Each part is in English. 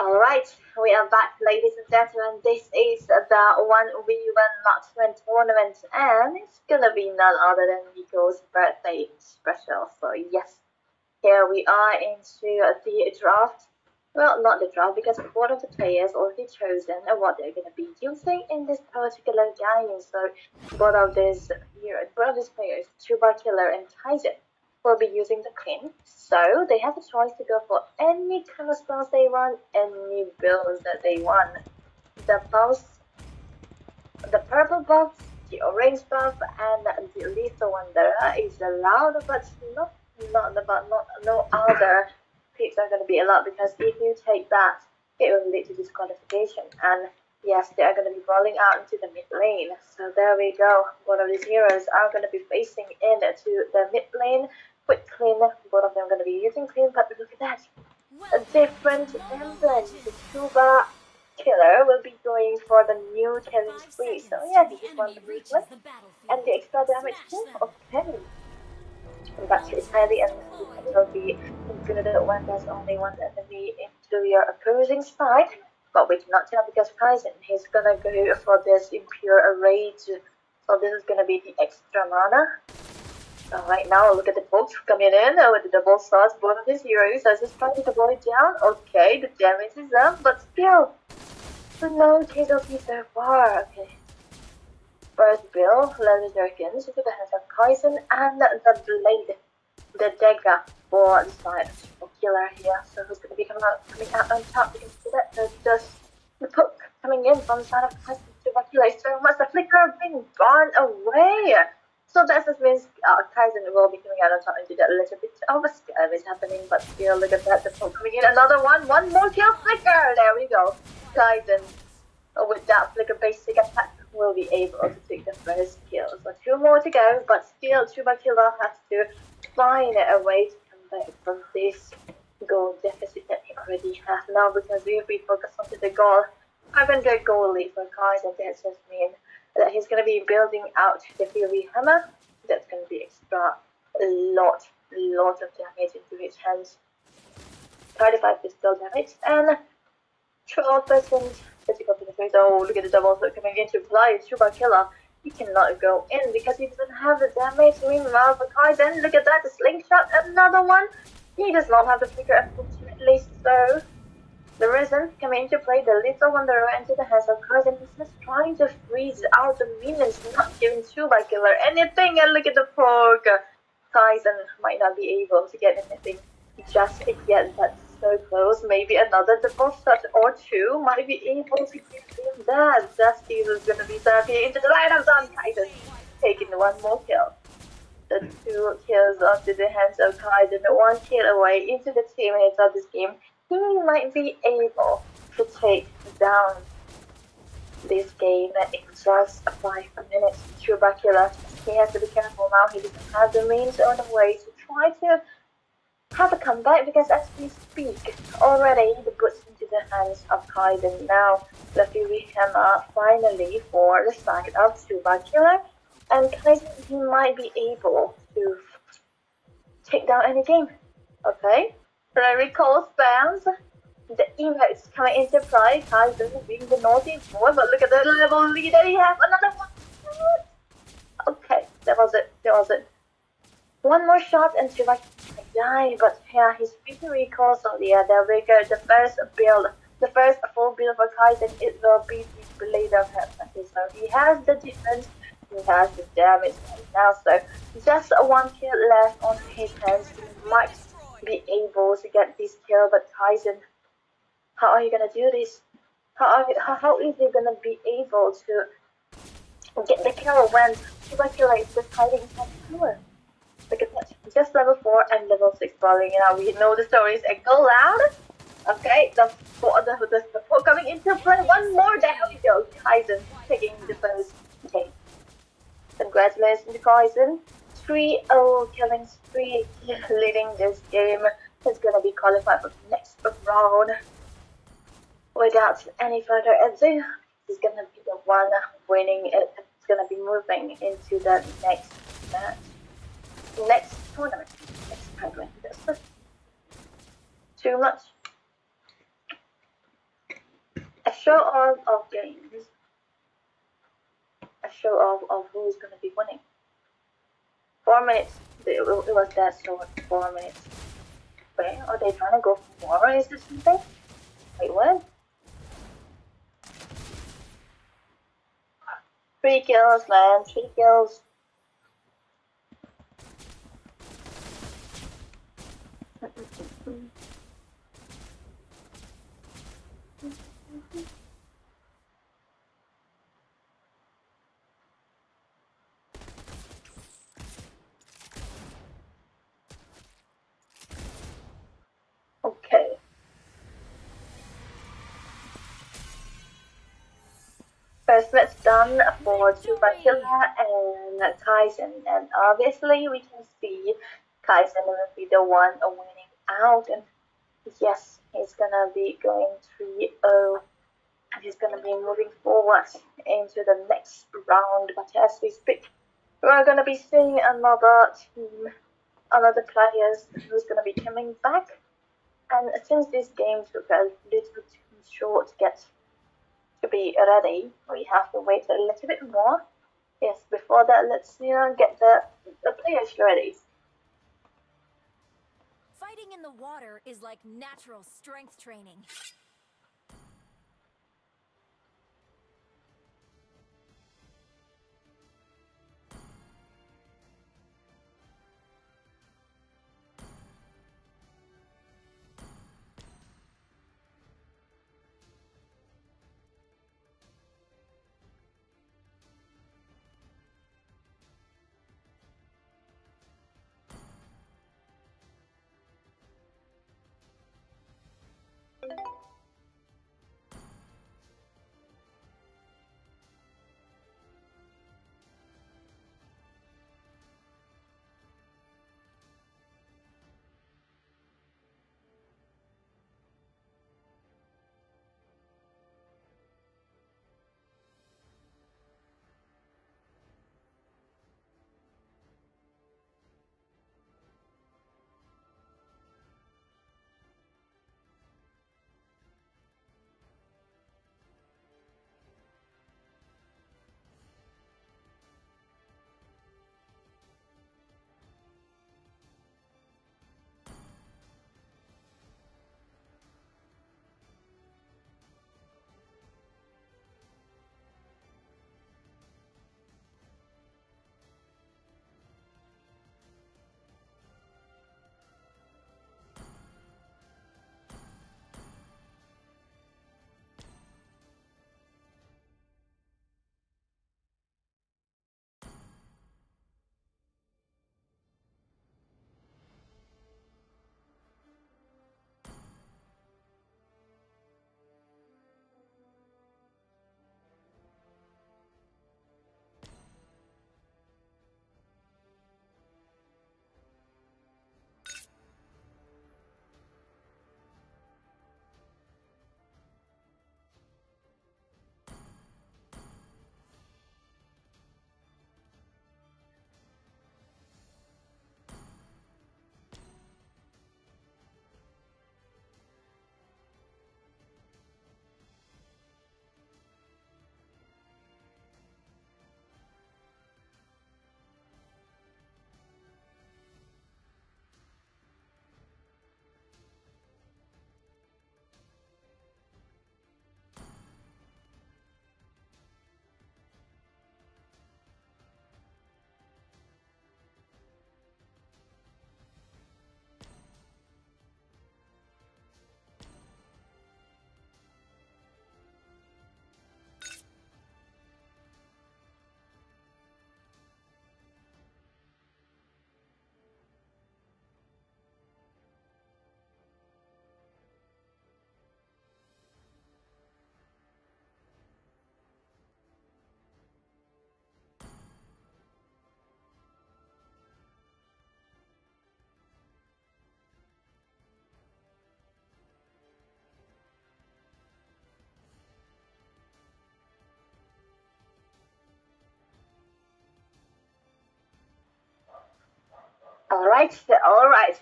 Alright, we are back, ladies and gentlemen. This is the 1v1 Marksmen tournament, and it's gonna be none other than Miko's birthday special. So, yes, here we are into the draft. Well, not the draft, because one of the players already chosen what they're gonna be using in this particular game. So, both of these players, Chuba Killer and Kaizen, will be using the clean, so they have a choice to go for any kind of spells they want, any builds that they want. The buffs, the purple buff, the orange buff, and the lethal one there is allowed, but no other picks are going to be allowed, because if you take that, it will lead to disqualification. And yes, they are going to be rolling out into the mid lane. So there we go. One of these heroes are going to be facing into the mid lane with clean. Both of them are going to be using clean, but look at that. A different emblem. The Chuba Killer will be going for the new killing spree. So yeah, he just wants the movement and the extra damage too. Okay. That's highly unlikely will be included when there's only one enemy into your opposing side. But we cannot tell because Kaizen, he's gonna go for this Impure Rage. So this is gonna be the extra mana. So right now, look at the folks coming in with the double swords, both of these heroes. So just trying to double it down. Okay, the damage is up, but still, no casualties so far. Okay. First build, Legendary Skins into the hands of Kaizen, and the blade, the dagger for the side of Killer here. So who's going to be coming out on top? You can see that there's the poke coming in from the side of Kaizen to Killer. So much the flicker being gone away. So that just means Kaizen will be coming out on top into that little bit of a scam is happening, but still look at that, the poke coming in, another one more kill flicker, there we go. Kaizen with that flicker basic attack will be able to take the first kill. So 2 more to go, but still Chuba Killer has to find a way to come back from this goal deficit that he already has now, because if we focus on the goal, 500 goal lead for Kaizen, that just means that he's going to be building out the Fury Hammer. That's going to be extra a lot of damage into his hands. 35 pistol damage and 12% physical penetration. Oh, look at the double hit coming into play. Chuba Killer, he cannot go in because he doesn't have the damage. Meanwhile, for Kaizen, look at that, the slingshot, another one. He does not have the flicker, unfortunately, so the reason coming into play, the little wanderer into the hands of Kaizen. He's just trying to freeze out the minions, not giving Chuba Killer anything. And look at the poke. Kaizen might not be able to get anything just yet, but so close. Maybe another double shot or two might be able to give him that. Justice is going to be therapy into the line of Zon. Kaizen taking 1 more kill. The 2 kills onto the hands of Kaizen, 1 kill away into the 2 minutes of this game. He might be able to take down this game in just 5 minutes. Chuba Killer, he has to be careful now. He doesn't have the means or the way to try to have a comeback, because as we speak, already the goods into the hands of Kaizen. Now the Fury Hammer finally for the side of Chuba Killer, and Kaizen, he might be able to take down any game. Okay. Recall spams, the emotes coming into play. Kaizen being the naughty boy, but look at the level leader he has. Another one. Okay, that was it. 1 more shot and Chuba might die, but yeah, he's beating recall. So yeah, there we go. The first full build for Kaizen, it will be the blade of heaven. So he has the defense, he has the damage right now. So just 1 kill left on his hands. He might be able to get this kill, but Kaizen, how are you gonna do this? How is he gonna be able to get the kill when Chuba Killer is just hiding inside the tower? Look at that, just level 4 and level 6 brawling. Now we know the stories echo loud. Okay, the 4 coming into play. 1 more, there we go. Kaizen taking the first game. Congratulations to Kaizen. 3-0 killing spree, leading this game. Is going to be qualified for the next round. Without any further ado, he's going to be the one winning it. It's going to be moving into the next match. Next tournament. Next tournament. Too much. A show off of games. A show off of who's gonna be winning. 4 minutes. It was that short. 4 minutes. Wait, are they trying to go for more? Is this something? Wait, what? 3 kills, man. 3 kills. Okay. First, let's done for Chuba and Kaizen, and obviously we can see Kaizen will be the one winning out, and yes, he's gonna be going 3-0, and he's gonna be moving forward into the next round. But as we speak, we're gonna be seeing another team, another players who's gonna be coming back, and since this game took a little too short to get to be ready, we have to wait a little bit more. Yes, before that, let's get the players ready. Fighting in the water is like natural strength training. Alright,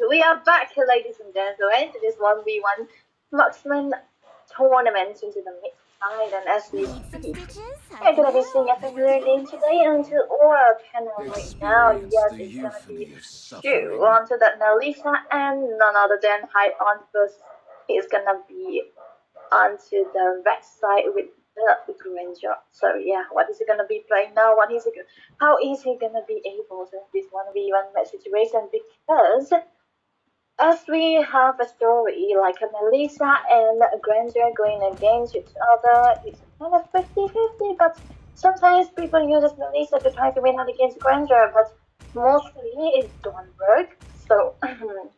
we are back, ladies and gentlemen, to this 1v1 Marksmen tournament into the mix. Alright, and as we Need some speak, stitches? I we're can gonna be seeing a help. familiar name today onto our panel right now. Experience Yes, the it's gonna be euphony of Shu suffering. onto that Melissa and none other than High Onbus. He's gonna be onto the red side with the Granger. So yeah, what is he gonna be playing now? How is he gonna be able to this 1v1 match situation? Because as we have a story like a Melissa and a Granger going against each other, it's kind of 50-50, but sometimes people use Melissa to try to win out against Granger, but mostly it don't work. So,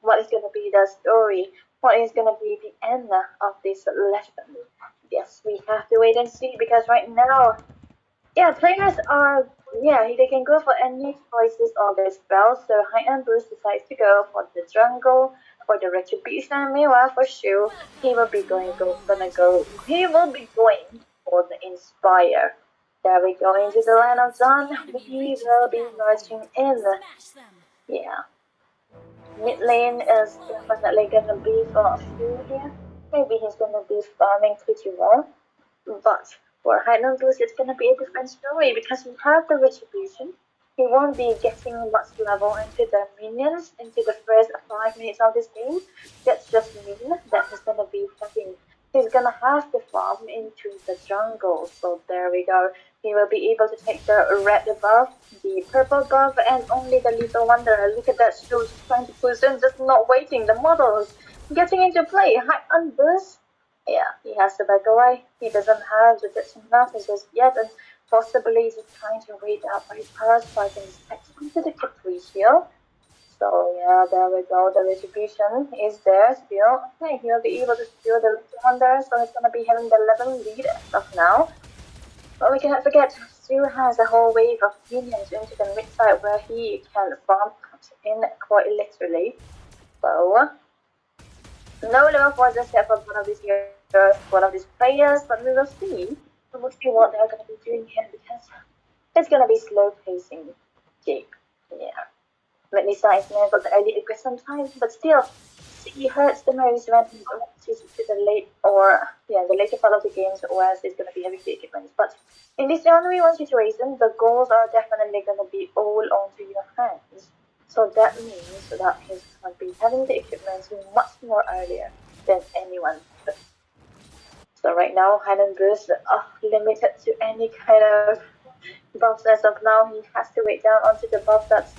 what is going to be the story? What is going to be the end of this lesson? Yes, we have to wait and see because right now yeah, players are they can go for any choices on their spells. So High and Bruce decides to go for the jungle for the retribution. Meanwhile, for Shu, he will be gonna go. He will be going for the inspire. There we go into the land of Dawn. We will be merging in. Smash them. Yeah, mid lane is definitely gonna be for Shu here. Maybe he's gonna be farming pretty well. But for Highland Blues, it's going to be a different story because we have the retribution. He won't be getting much level into the minions into the first 5 minutes of this game. That's just mean that he's going to be having. He's going to have to farm into the jungle. So there we go. He will be able to take the red buff, the purple buff, and only the little wanderer. Look at that, Shoes trying to push in, just not waiting. The models getting into play. High on burst. Yeah, he has to back away. He doesn't have the Dutch messages yet, and possibly just trying to wait out for his powers so I can expect into the Capriccio. So yeah, there we go. The retribution is there still. Okay, he'll be able to steal the little one there, so he's gonna be having the 11 lead as of now. But we cannot forget, still has a whole wave of minions into the mid side where he can farm in quite literally. So no level 4 just yet for one of these heroes, one of these players, but we will see. We will see what they're going to be doing here because it's going to be slow pacing game. Yeah. Melissa is never the early aggressive sometimes, but still, he hurts the most when he's to the late the later part of the games where he's going to be having the equipment. But in this only one situation, the goals are definitely going to be all onto your hands. So that means that he's going to be having the equipment much more earlier than anyone. So right now, Highland Bruce are limited to any kind of buffs as of now. He has to wait down onto the buff that's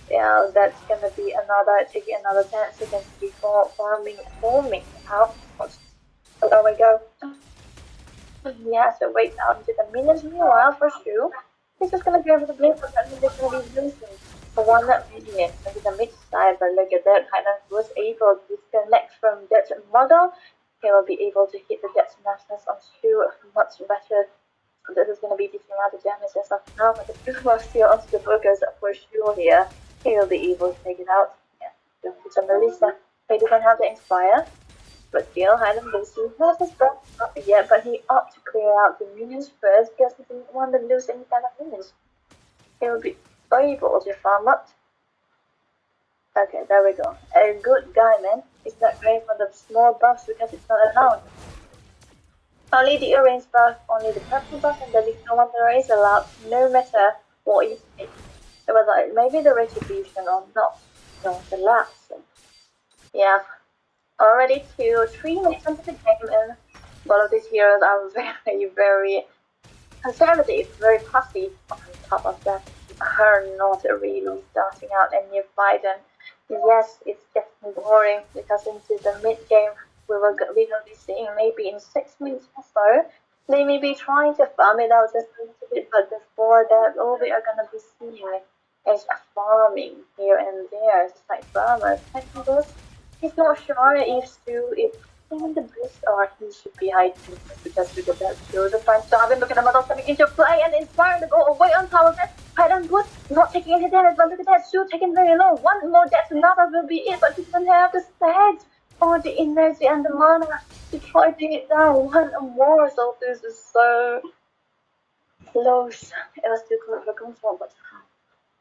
gonna be taking another 10 seconds before forming out. So there we go. He has to wait out into the minions. Meanwhile, for Shu, he's just gonna go for the blue, but he's gonna be losing for one minion into the mid side. But look at that, Highland was able to disconnect from that model. He will be able to hit the Death Masters on Shu much better. This is going to be dishing out the damage as of now, but the blue buff still onto the focus for Shu here. He will be able to take it out. Yeah, it's a Melissa. He doesn't have the Inspire, but still, Highland Lucy has his buff not yet, but he opted to clear out the minions first because he didn't want to lose any kind of minions. He will be able to farm up. Okay, there we go. A good guy, man. It's not great for the small buffs because it's not allowed. Only the orange buff, only the purple buff, and the little wanderer is allowed, no matter what you take. It was like maybe the retribution or not. No, the last. Yeah. Already 3 minutes into the game, and both of these heroes are very, very conservative, very passive. On top of that, are not really starting out any fight, and yes, it's getting boring because into the mid game we will be seeing maybe in 6 minutes or so. They may be trying to farm it out just a little bit, but before that, all we are gonna be seeing is farming here and there, just like farmers. He's not sure if Stu is in the boost or he should be hiding because look at that. Joseph trying to stop him, look at the model coming into play and inspiring to go away on top of that. Highland Wood not taking any damage, but look at that, Stu taking very low. One more death, another will be it, but he doesn't have the stats or the energy and the mana to try to hit down one more. So this is so close. It was too close for comfort, but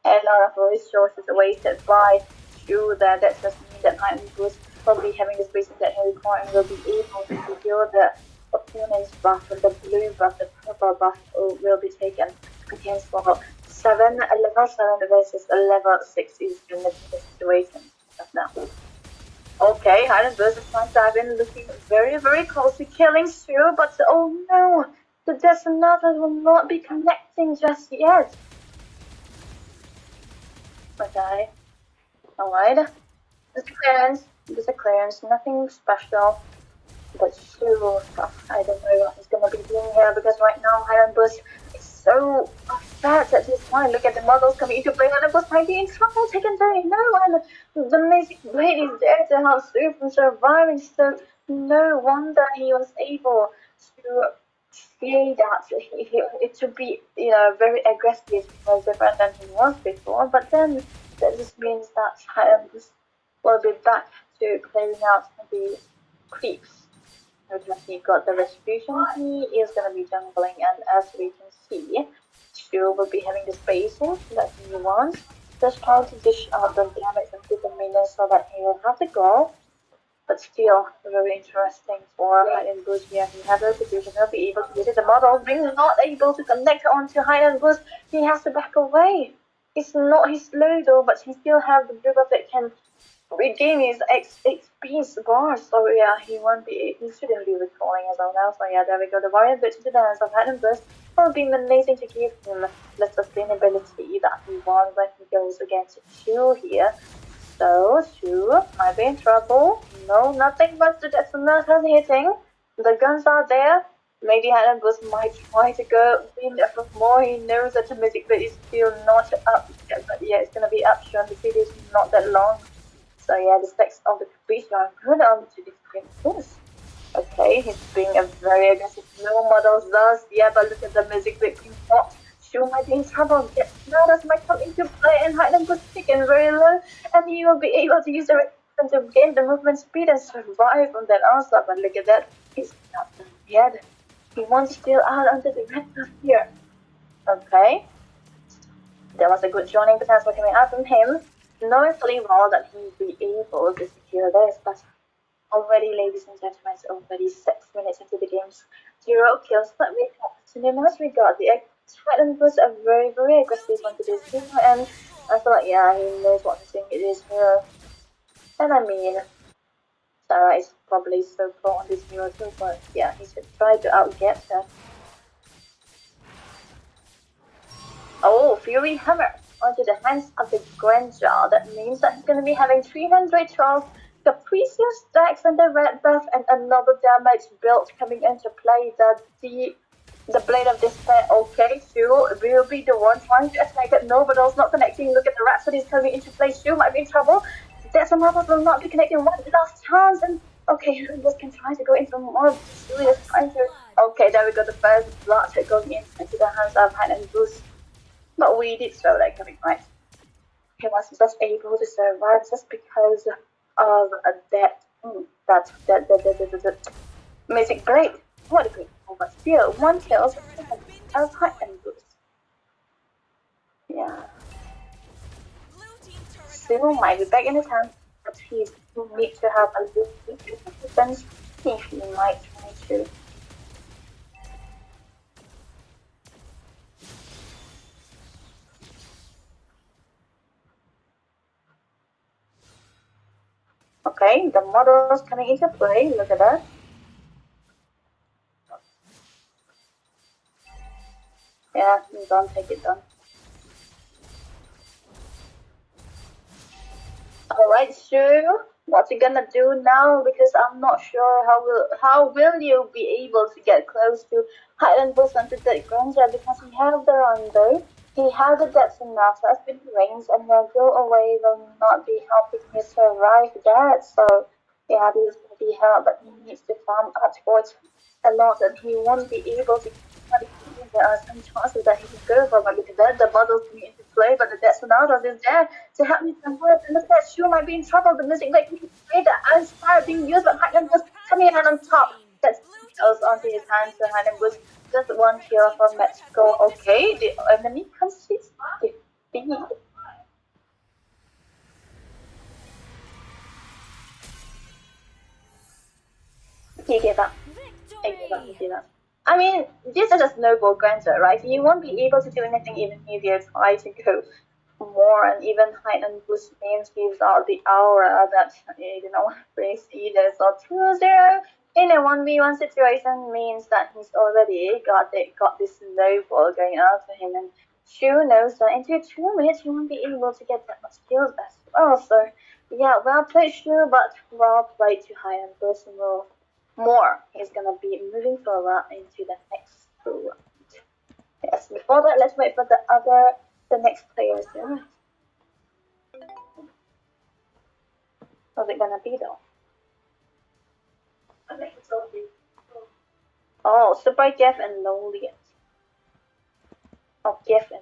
a lot of resources wasted by Stu there. That just means that Highland Wood probably having the space that he requires and will be able to secure the opponent's buff, the blue buff, the purple buff will be taken against level 7. Level 7 versus a level 6 is in the situation now. Okay, Highland versus Plant I've been looking very, very closely, killing Sue, but oh no! The Decimator will not be connecting just yet. Okay. Alright. There's a clearance, nothing special. But Sue, I don't know what he's gonna be doing here because right now Highland Bush is so fat at this point. Look at the models coming into play. Highland Bush might be in trouble, taken very low, and the Magic Blade is there to help Sue from surviving. So no wonder he was able to see that it should be, very aggressive, was different than he was before. But then that just means that Highland Bush will be back to clearing out the creeps. He got the retribution, he is going to be jungling, and as we can see, Chu will be having the spacing that he wants, just trying to dish out the damage into the minions so that he will have the goal. But still, very interesting for Highland Bush here. He has the retribution, he'll be able to use it. The model being not able to connect onto Highland Bush, he has to back away. He's slow though, but he still has the blue buff that can regain his XP bar, so yeah, he shouldn't be recalling as well now. So yeah, there we go. The warrior bit to the hands of Highland Burst will be amazing to give him the sustainability that he wants when he goes against Shu here. So Shu might be in trouble. No, nothing but the Decimator hitting. The guns are there. Maybe Highland Burst might try to go in for more. He knows that the Magic Blade is still not up yet, but yeah, it's gonna be up soon. The CD is not that long. So yeah, the stacks of the creature are good on to different things. Okay, he's being a very aggressive. No models does. Yeah, but look at the Magic Blade being hot. Shu might be in trouble. Yes, Naruto might come into play and Highland was taken very low, and he will be able to use the reaction to gain the movement speed and survive from that onslaught. But look at that, he's not done yet. He wants to steal out under the red buff here. Okay. There was a good joining potential coming out from him. Knowing fully well that he will be able to secure this, but already, ladies and gentlemen, it's already 6 minutes into the game's 0 kills. But we got the Titan was a very, very aggressive one to this game, and I feel like, yeah, he knows what the thing it is here. And I mean, Sarah is probably so pro on this hero too, but yeah, he should try to outget her. Oh, Fury Hammer onto the hands of the Granger. That means that he's going to be having 312 Capricious stacks and the red buff and another damage build coming into play. The Blade of Despair. Okay, Shu will be the one trying to attack it. No, but also not connecting. Look at the Rhapsodies coming into play. Shu might be in trouble. Decimator will not be connecting. One last chance, and okay, just can try to go into more. Shu is trying to. Okay, there we go. The first blood going into the hands of Highland Boost. But we did throw that coming, right? He was just able to survive just because of that Magic Blade. What a great move, but still, 1 kill of Highland Boost. Yeah. Still might be back in the time, but he needs to have a little bit of defense if he might try to. Okay, the models coming into play. Look at that. Yeah, don't take it down. Alright, Shu, what you gonna do now? Because I'm not sure how will you be able to get close to Highland Bush onto the Granger, because he has the Rondo, he has the depth enough as with range, and the go away will not be helping you survive that. So yeah, he's gonna be held, but he needs to farm outwards a lot, and he won't be able to. There are some chances that he can go for, but look at that, the models coming into play, but the Decimator is there to help me somewhere. And look at that, Shu might be in trouble. The Magic Blade can play that Inspire being used, but Highland was coming in on top. That's kills onto his hands, so Highland was just 1 kill from Mexico. Okay, the enemy consists defeat. He gave up. Victory! I mean, this is a snowball granted, right? You won't be able to do anything even if you try to go more, and even hide and boost names gives out the aura that you know brings either. So 2-0 in a 1v1 situation means that he's already got this snowball going out for him, and Shu knows that into 2 minutes he won't be able to get that much kills as well. So yeah, well played Shu, but well played to hide and boost more. He's gonna be moving forward into the next round. Yes, before that, let's wait for the next players. Yeah. What's it gonna be though? Oh, Super Jeff and Lawliet. Oh, Jeff and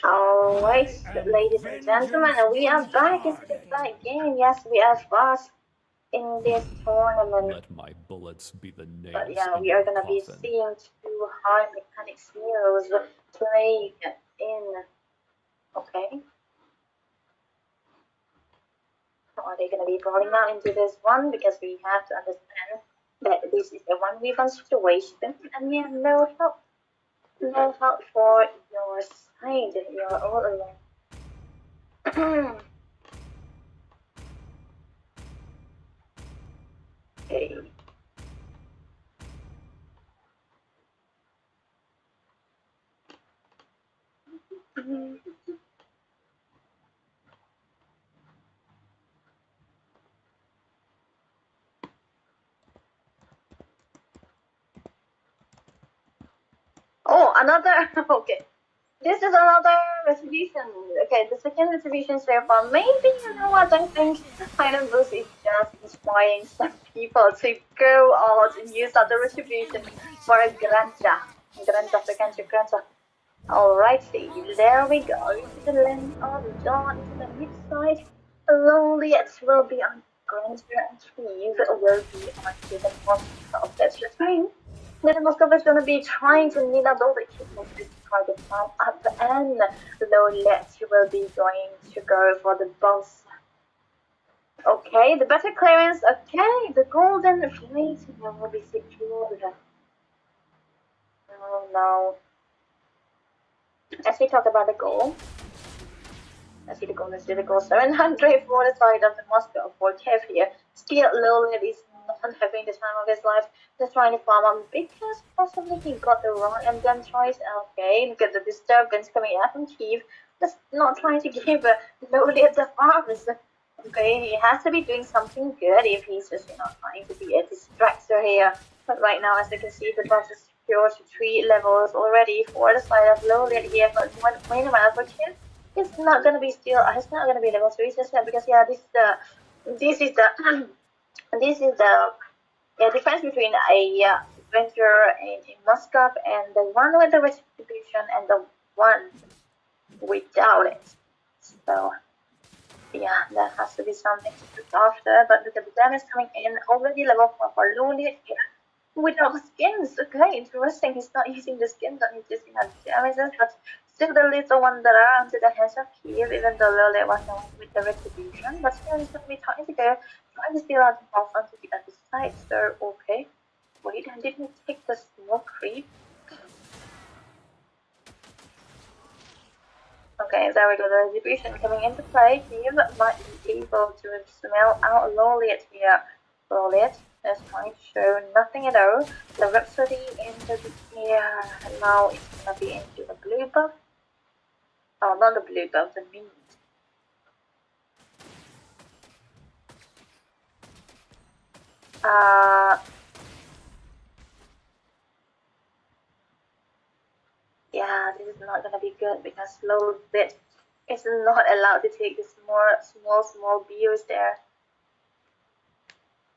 Alright, ladies and gentlemen, we are back into the fight game. Yes, we are fast in this tournament. Let my bullets be the nails. But yeah, we are gonna be seeing two high mechanics heroes playing in. Okay. Are they gonna be brawling out into this one? Because we have to understand that this is a 1v1 situation and we have no help. No help for your side. You're all alone. Okay. Oh, another. Okay. This is another retribution. Okay, the second retribution so far. Maybe you know what I think. Iron Boost is just inspiring some people to go out and use other retribution for a granja. Granja, granja, granja. Alrighty, there we go. To the lane of Dawn to the mid side. Lawliet will be on granja and Trees will be on to the monster. That's just fine. Then Moscow is going to be trying to need out all the kills to target time at the end. Lawliet will be going to go for the boss. Okay, the better clearance. Okay, the golden plate will be secured. Oh no. As we talk about the goal. Let's see the goal. 700 for the side of the Moscow for Kev here. Still, Lawliet is not having the time of his life. Just trying to farm up because possibly he got the wrong emblem choice. Okay, look at the disturbance coming out from Kev. just not trying to give Lawliet the farms. Okay, he has to be doing something good if he's just trying to be a distractor here. But right now, as you can see, the boss is secured to 3 levels already for the side of Lawliet here. But meanwhile, for Chin, it's not gonna be still. It's not gonna be level 3 just yet because yeah, this is the this is the difference between a adventure in Moscow and the one with the retribution and the one without it. So yeah, that has to be something to look after. But look at the damage coming in already level 4 for Lawliet here. Without the skins, okay, interesting. He's not using the skins, but he's using the damages, but still the little one that are under the hands of Kiev, even though Lawliet was the one with the retribution. But still he's gonna be trying to go, trying to steal out the boss onto the other side, so okay. Wait, I didn't take the small creep. Okay, there we go, the retribution coming into play. Kiev might be able to smell out Lawliet here. Lawliet is trying to show nothing at all. The Rhapsody into the air. Now it's gonna be into the blue buff. Oh, not the blue buff, the mint. Yeah, this is not gonna be good because Lawliet is not allowed to take the small views there.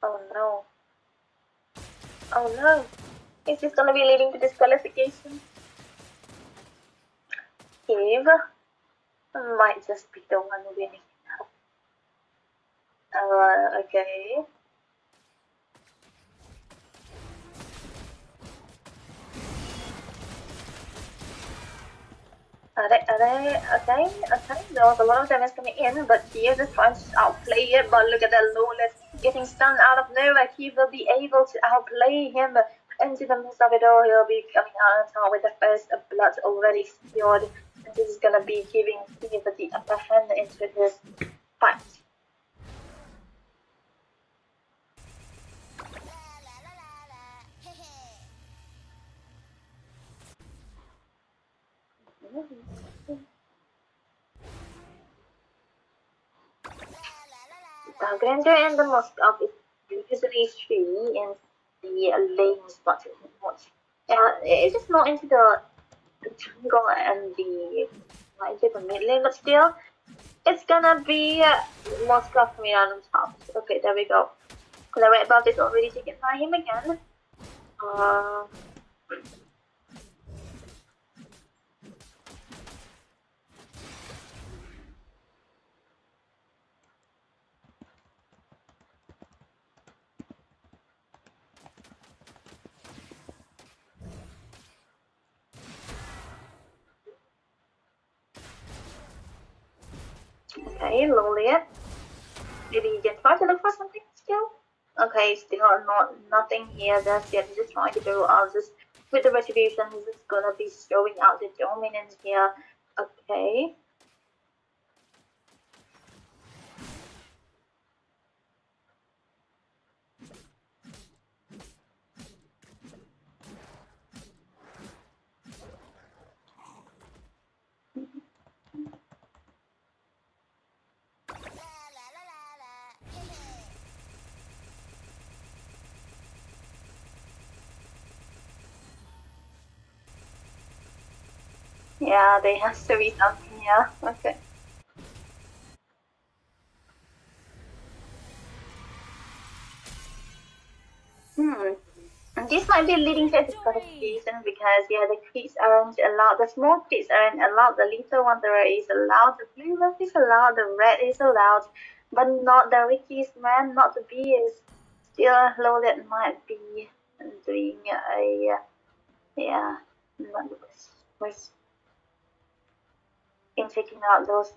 Oh no. Oh no. Is this gonna be leading to disqualification? Kiev might just be the one winning now. Okay. Okay. There was a lot of damage coming in, but Kiev is trying to outplay it. But look at that Lawliet getting stunned out of nowhere. Kiev will be able to outplay him. Into the midst of it all, he'll be coming out on top with the first blood already secured. And this is gonna be giving Kiev the upper hand into his fight. The grandeur and the most of it usually tree in the lane spot much. It's just not into the jungle and the into the mid lane, but still it's gonna be Moscow coming out on top. Okay, there we go. The red buff is already taken by him again. Okay, Lawliet. Maybe you can try to look for something still. Okay, still nothing here. That's yet. He's just trying to go out just with the retribution. He's just gonna be showing out the dominance here. Okay. Yeah, there has to be something, yeah. Okay. This might be leading to a disqualification because yeah, the creeps aren't allowed, the small creeps aren't allowed, the little wanderer is allowed, the blue buff is allowed, the red is allowed, but not the Ricky's man, not the bee is still Lawliet might be doing a yeah, not the best in taking out those.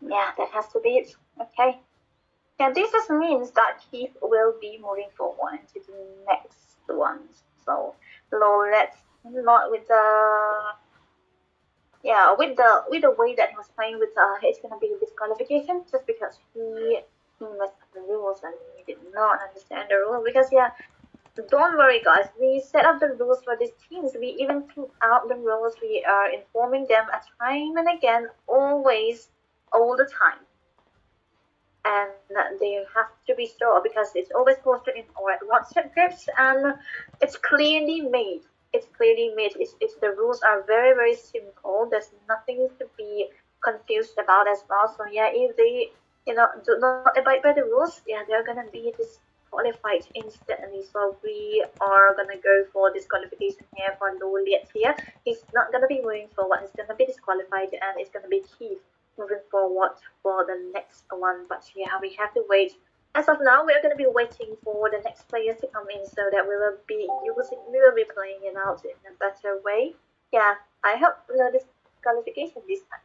Yeah, that has to be it. Okay. And this just means that Keith will be moving forward to the next ones. So Lawliet not with the with the way that he was playing with it's gonna be disqualification just because he messed up the rules and he did not understand the rule because yeah Don't worry, guys. We set up the rules for these teams. We even put out the rules. We are informing them a time and again, always, all the time. And they have to be sure because it's always posted in our WhatsApp groups and it's clearly made. It's clearly made. The rules are very, very simple. There's nothing to be confused about as well. So yeah, if they do not abide by the rules, yeah, they're gonna be disqualified instantly. So we are gonna go for disqualification here for Lawliet here. He's not gonna be moving forward. He's gonna be disqualified, and it's gonna be Keith moving forward for the next one. But yeah, we have to wait. As of now, we're going to be waiting for the next players to come in so that we will be playing it out in a better way. Yeah, I hope no disqualification this time.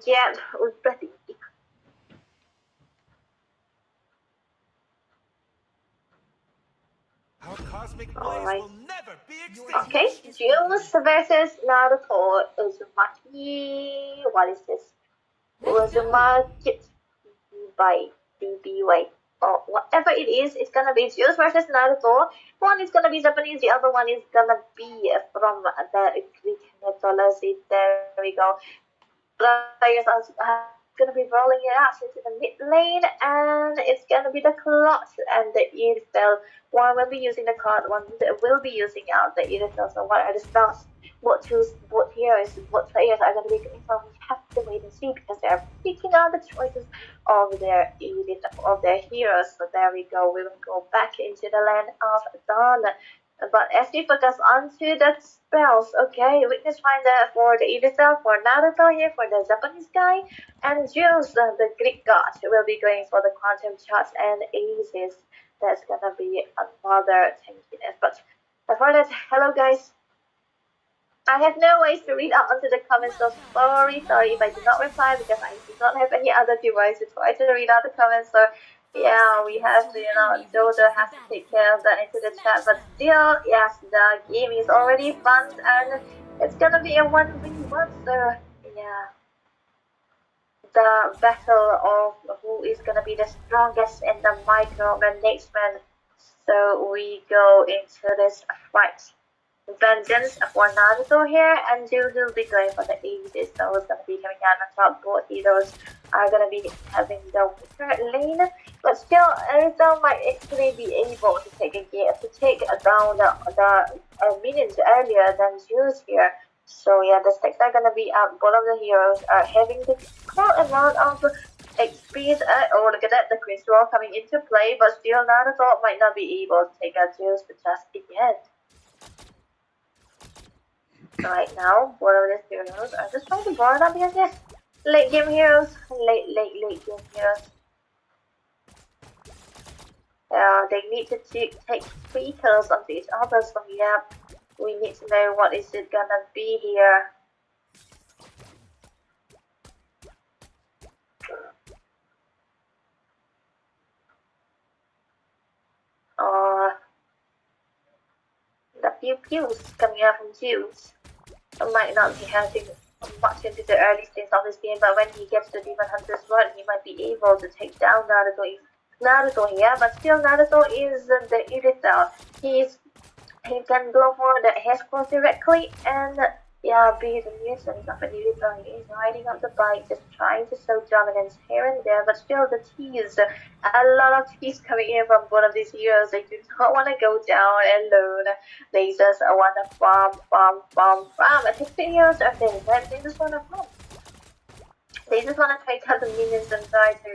get ready. Our cosmic blaze Alright. will never be Okay, extinguished. Zeus versus Naruto Uzumaki. What is this? Uzumaki by DBY. Or whatever it is, it's gonna be Zeus versus Naruto. One is gonna be Japanese, the other one is gonna be from the Greek mythology. There we go. Players are gonna be rolling it out into the mid lane, and it's gonna be the clock and the Irithel. One will be using the card, one will be using out the Irithel. So what are the spells? What heroes, what players are gonna be going for? We have to wait and see because they're picking out the choices of their heroes. So there we go. We will go back into the land of Dawn. But as we focus onto the spells, okay, Witness Finder for the Irithel, for Naruto here, for the Japanese guy, and Zeus, the Greek god, will be going for the Quantum Charge and Aces. That's gonna be another tankiness. But for that, hello guys. I have no ways to read out onto the comments, so sorry if I do not reply because I do not have any other device to try to read out the comments. So yeah, we have to, Jojo has to take care of that into the chat. But still, yes, the game is already fun and it's gonna be a 1v1. So yeah, the battle of who is gonna be the strongest in the micro Marksmen. So we go into this fight. Vengeance for Naruto here, and Zeus will be going for the Aces. So it's gonna be coming out on top. Both heroes are gonna be having the weaker lane, but still, Naruto might actually be able to take down the minions earlier than Zeus here. So yeah, the stakes are gonna be up. Both of the heroes are having the quite amount of XP. Oh, look at that, the crystal coming into play, but still Naruto might not be able to take out Zeus just yet. Right now, both of these heroes are just trying to guard up because yes, late game heroes, late game heroes. They need to take 3 kills onto each other, so yeah, we need to know what is it gonna be here. The pew pews coming out from Zeus might not be having much into the early stage of this game, but when he gets the Demon Hunter's Rod, he might be able to take down Naruto here, but still Naruto is the Irithel. He can go for the hair scrolls directly and yeah, be the nuisance of an Irithel. He is riding up the bike, just trying to show dominance here and there, but still the tease, a lot of tease coming in from both of these heroes. They do not want to go down alone. They just want to farm. And the heroes are there, but they just want to farm. They just want to take out the minions and try to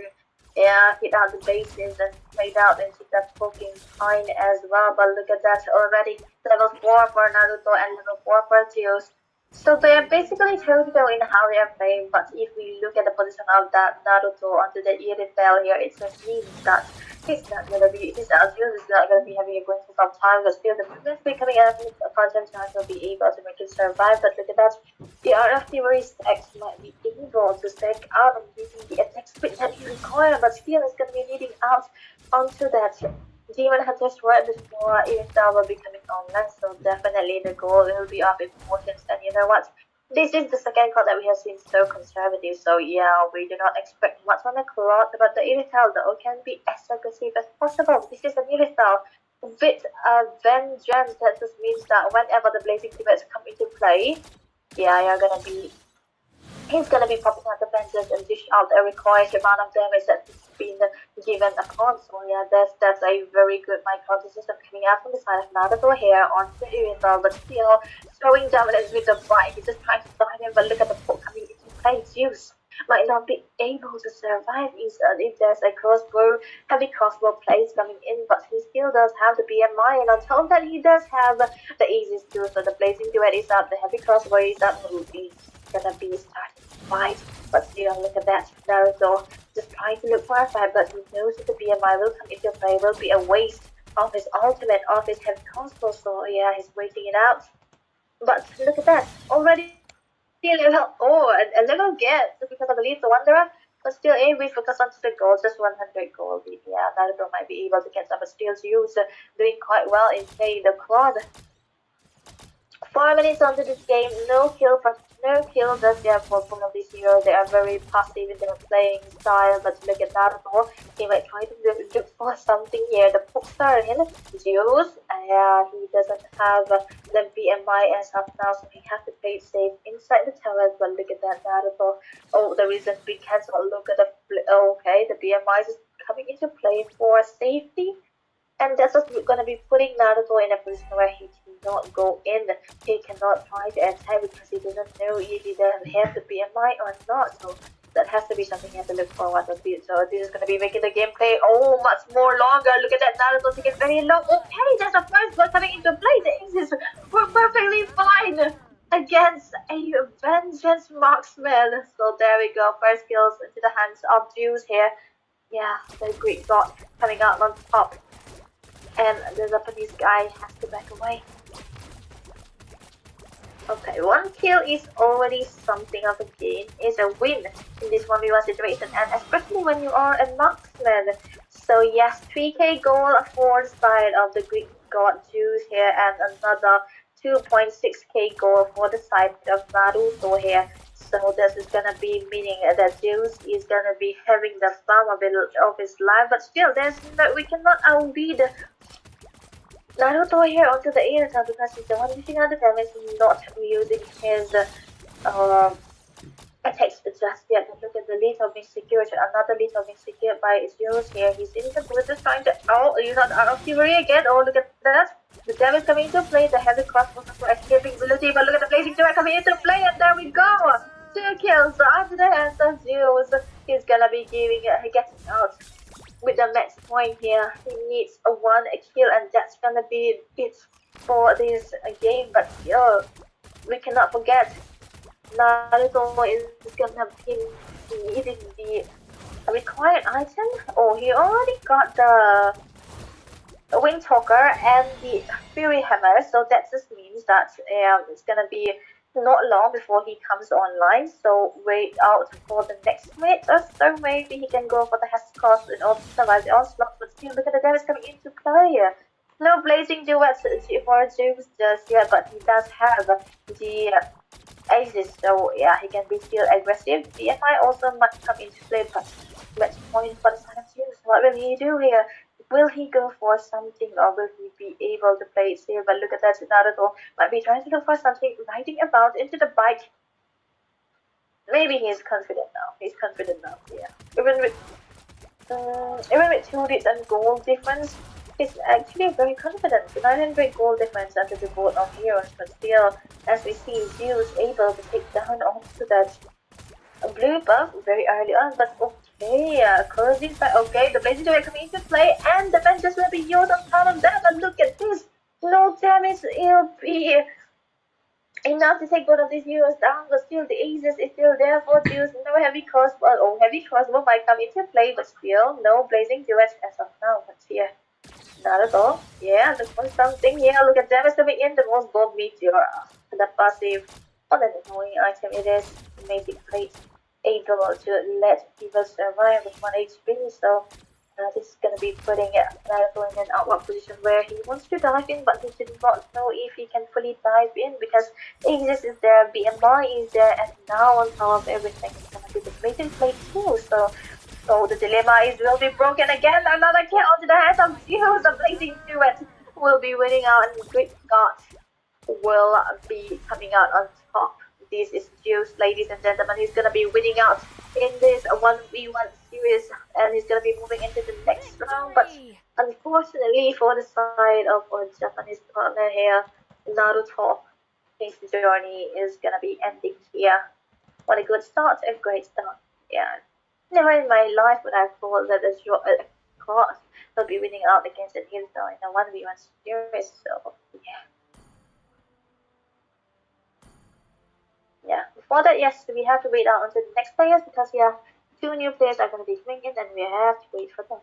hit out the bases and trade out into that poking pine as well. But look at that already. Level 4 for Naruto and level 4 for Zeus. So they are basically toe-to-toe in how they are playing, but if we look at the position of that Naruto onto the Irithel here, it just means that Zeus is not gonna be having a great of time, but still the movements be coming out of the content chance will be able to make it survive. But look at that, the Art of Theory's X might be able to stack out and using the attack speed that you require, but still it's gonna be needing out onto that Demon Hunter's Sword before Irithel will be coming online, so definitely the goal will be of importance. And you know what? This is the second card that we have seen so conservative, so yeah, we do not expect much on the card, but the Irithel though can be as aggressive as possible. This is an Irithel with vengeance. That just means that whenever the blazing pivots come into play, yeah, he's gonna be popping out the vengeance and dish out a required amount of damage that's been given upon. So yeah, that's a very good micro system coming out from the side of Naruto here on the Irithel, but still throwing dominance with the bite. He's just trying to stop him, but look at the poke coming into play. Zeus might not be able to survive if there's a heavy crossbow plays coming in, but he still does have the BMI, and on top of that, he does have the easiest too. So the blazing duet is up, the heavy crossbow is up, he's gonna be starting to fight. But still, look at that, Naruto just trying to look for a fight, but he knows that the BMI will come into play, will be a waste of his ultimate, of his heavy crossbow. So yeah, he's waiting it out. But look at that, already Still, oh, a little get because I believe the Wanderer, but still, we focus on the goals, just 100 gold. Yeah, Naruto might be able to get some, but still, Zeus doing quite well in playing the quad. 4 minutes onto this game, no kill just yet for one of these heroes. They are very passive in their playing style, but look at Naruto. He might try to look for something here. The pokes are in. Zeus, he doesn't have the BMI as of now, so he has to play it safe inside the tower. But look at that Naruto. Oh, the reason we cancel. Look at the okay, the BMI is coming into play for safety. And that's what's gonna be putting Naruto in a position where he cannot go in. He cannot try to attack because he doesn't know if he doesn't have the BMI or not. So that has to be something he has to look forward to. So this is gonna be making the gameplay much more longer. Look at that Naruto taking very low. Okay, that's the first one coming into play. The Aces were perfectly fine against a vengeance marksman. So there we go. First kills into the hands of Zeus here. Yeah, the Greek god coming out on top. And the Japanese guy has to back away. Okay, 1 kill is already something of a gain. It's a win in this 1v1 situation, and especially when you are a marksman. So yes, 3k goal for the side of the Greek god Zeus here, and another 2.6k goal for the side of Naruto here. So this is gonna be meaning that Zeus is gonna be having the fun of his life, but still, we cannot outbid Naruto here onto the air attack because he's the one missing out the damage, not using his attacks just yet. But look at the lead of being secured, another lead of being secured by Zeus here. He's in the booth just trying to use an Art of Fury again. Oh, look at that. The damage coming into play, the heavy crossbow for escaping ability, but look at the blazing sword coming into play, and there we go! 2 kills after the hands of Zeus. He's gonna be getting out with the max point here. He needs a kill, and that's gonna be it for this game. But still, we cannot forget Naruto is gonna be needing the required item. Oh, he already got the Wind Talker and the Fury Hammer, so that just means that it's gonna be not long before he comes online. So wait out for the next minute or so. Maybe he can go for the Hest cost in order to survive the onslaught. But still, look at the damage coming into play. No blazing duets for Zeus just yet, but he does have the Aces, so yeah, he can be still aggressive. BMI also might come into play, but match point for the side of Zeus. What will he do here? Will he go for something, or will he be able to play it safe? But look at that, Naruto might be trying to look for something, riding about into the bike. Maybe he's confident now. He's confident now, yeah. Even with 2 hits and goal difference, he's actually very confident. 900 goal difference under the board of heroes, but still, as we see, Zeus able to take down onto that blue buff very early on, but okay, closing side, okay, the blazing duel coming into play, and the vengeance will be used on top of that, but look at this, no damage, it'll be enough to take both of these heroes down, but still the Aces is still there for Zeus, no heavy crossbow, heavy crossbow might come into play, but still, no blazing duets as of now, but here, not at all, yeah, look for something here, look at damage coming in, the most gold meteor, the passive, what an annoying item it is, amazing plate, able to let people survive with 1 HP, so this is going to be putting Naruto in an outward position where he wants to dive in, but he did not know if he can fully dive in because Aegis is there, BMI is there, and now on top of everything, it's going to be the blazing plate too, so the dilemma will be broken again, another kill onto the hands of Zeus, the blazing duet will be winning out, and Greek God will be coming out on top. This is Zeus, ladies and gentlemen. He's gonna be winning out in this 1v1 series, and he's gonna be moving into the next round. But unfortunately, for the side of our Japanese partner here, Naruto, his journey is gonna be ending here. What a good start, a great start. Yeah, never in my life would I thought that a god will be winning out against an Hilda in a 1v1 series. So yeah. Yeah, before that, yes, we have to wait out until the next players because, yeah, 2 new players are going to be coming in and we have to wait for them.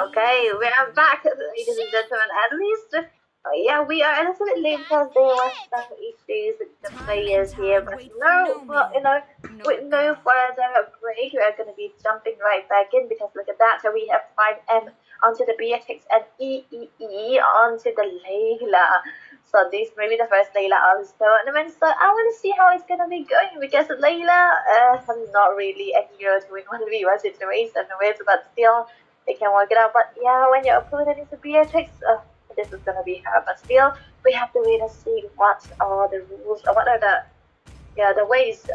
Okay, we are back, ladies and gentlemen. At least, yeah, we are a little bit late because there was some issues with the Time players and here. tide But wait for no, no but man, nor with no God. further break, we are going to be jumping right back in because look at that. So we have 5M onto the Beatrix and EEE onto the Layla. So this may be the first Layla of this tournament. So I want to see how it's going to be going because Layla, not really a hero to win 1v1 situation with, but still they can work it out. But yeah, when your opponent is a Beatrix, this is gonna be her. But still, we have to wait and see what are the rules, or what are the ways.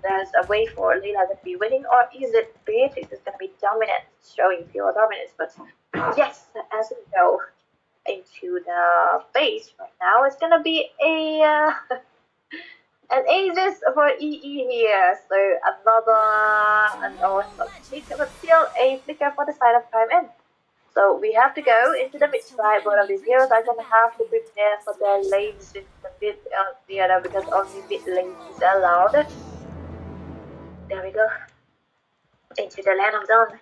There's a way for Leela to be winning, or is it Beatrix is gonna be dominant, showing pure dominance? But yes, as we go into the base right now, it's gonna be a an Aegis for EE here. So another an awesome flicker, but still a flicker for the side of Prime M. So we have to 5 go into the mid seconds till the side. One of enemy these heroes reaches are the gonna have to battlefield. prepare for the Smash them! lanes in the mid theater because only mid lanes is allowed. There we go. Into the land of Dawn.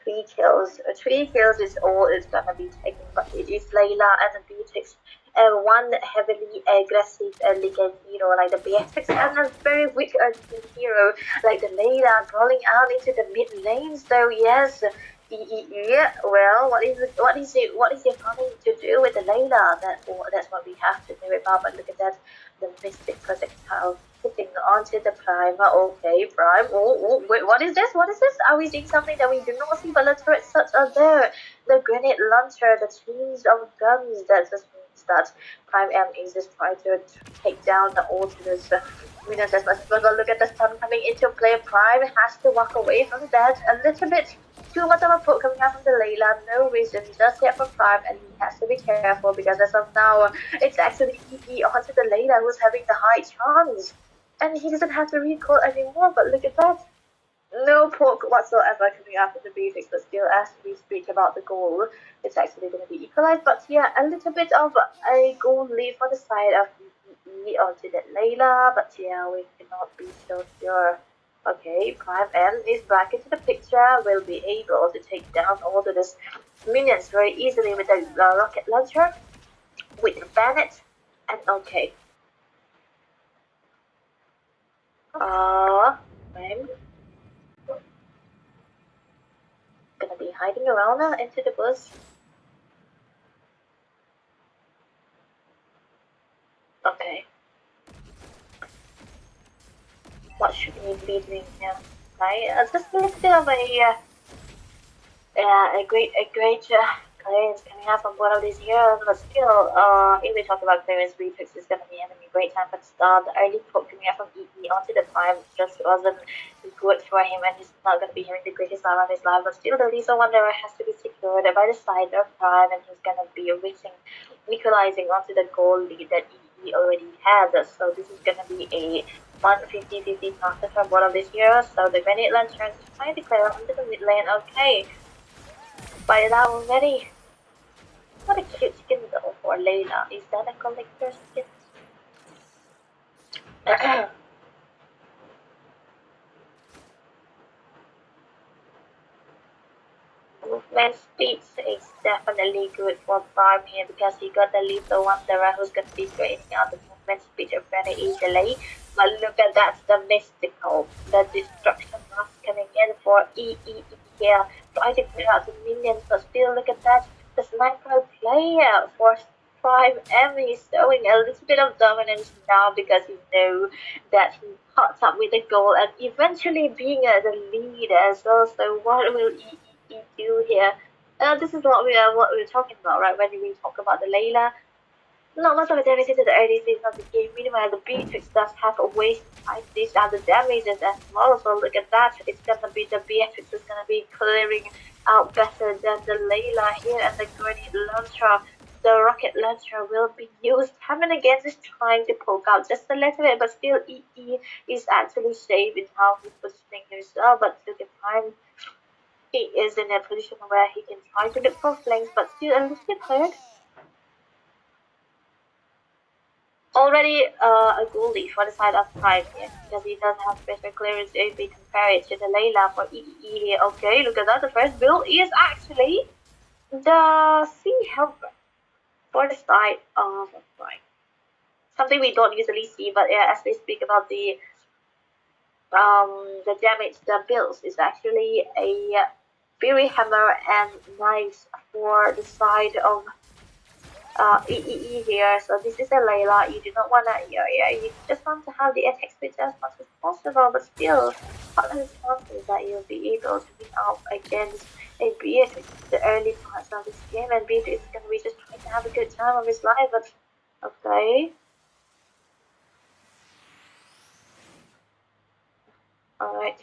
3 kills. 3 kills is all it's gonna be taking, but it is Layla and Beatrix. One heavily aggressive Ligan hero like the Beatrix and a very weak hero like the Layla rolling out into the mid lane. So yes, yeah. Well, what is your planning to do with the Layla? That's what we have to do about. But look at that, the Mystic projectile hitting onto the Primer. Okay, Prime. Wait, what is this? What is this? Are we seeing something that we do not see? But the turrets such are there. The grenade launcher, the chains of guns. That just means that Prime M is just trying to take down the ultimates. Minions as much as possible. Look at the stun coming into play. Prime has to walk away from that a little bit. Too much of a poke coming out from the Layla. No reason just yet for Prime, and he has to be careful because as of now, it's actually EE onto the Layla who's having the high chance. And he doesn't have to recall anymore, but look at that. No poke whatsoever coming out of the basics, but still, as we speak about the goal, it's actually going to be equalized. But yeah, a little bit of a goal lead for the side of EE onto the Layla, but yeah, we cannot be so sure. Okay, Prime M is back into the picture, will be able to take down all of these minions very easily with the rocket launcher, with the Bennett, and okay. I'm gonna be hiding around into the bush. Okay. What should we be doing here? Right? Just a little bit of a great clearance coming out from one of these heroes, but still, if we talk about clearance, Refix is gonna be having a great time. But the early poke coming out from EE onto the Prime just wasn't good for him, and he's not gonna be having the greatest time of his life. But still, the Lisa Wanderer has to be secured by the side of Prime, and he's gonna be reaching, equalizing onto the goal lead that EE already has. So this is gonna be a 150-50 contest from one of these heroes. So the grenade launcher is trying to clear onto the mid lane. Okay. By it out already. What a cute skin though for Layla. Is that a collector skin? Movement speed is definitely good for Prime here because he got the lethal Wanderer who's going to be creating out the movement speed very easily. But look at that, the mystical, the destruction mask coming in for EE here. Trying to clear out the minions, but still look at that, the sniper player for Prime M is showing a little bit of dominance now because you know that he caught up with the goal and eventually being the lead as well. So what will EE do here? This is what we're talking about, right? When we talk about the Layla, not much of a damage into the early season of the game. Meanwhile, the Beatrix does have a ways to fight these other damages as well. So look at that. It's gonna be the Beatrix is gonna be clearing out better than the Layla here, and the grenade launcher. The rocket launcher will be used time and again, just trying to poke out just a little bit, but still EE is actually safe in how he's positioning himself. But look at time, he is in a position where he can try to look for flanks, but still a little bit hurt. Already a goalie for the side of Prime here, because he does have better clearance if we compare it to the Layla for EE here. Okay, look at that, the first build is actually The sea helper for the side of like something we don't usually see, but yeah, as we speak about the damage, the builds is actually a Fury hammer and knives for the side of EEE here. So this is a Layla. You do not want to, yeah, you just want to have the attack speed as much as possible, but still, what are the chances that you'll be able to win out against a Beatrix in the early parts of this game? And Beatrix is going to be just trying to have a good time of his life, but okay. Alright.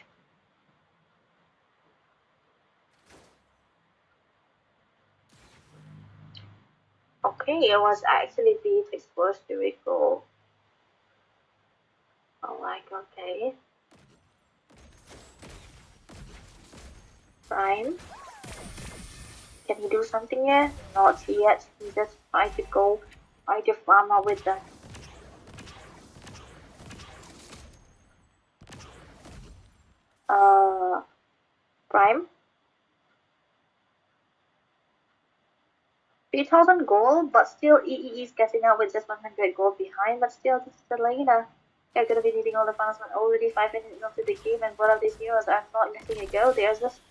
Okay, it was actually Beatrix first to recall. Alright, okay. Prime. Can he do something yet? Not yet. He just tried to go try to farm out with the Prime. 3,000 gold, but still EE is getting out with just 100 gold behind, but still this is Elena. They're gonna be needing all the funds already 5 minutes into the game, and both of these heroes are not letting it go. There's just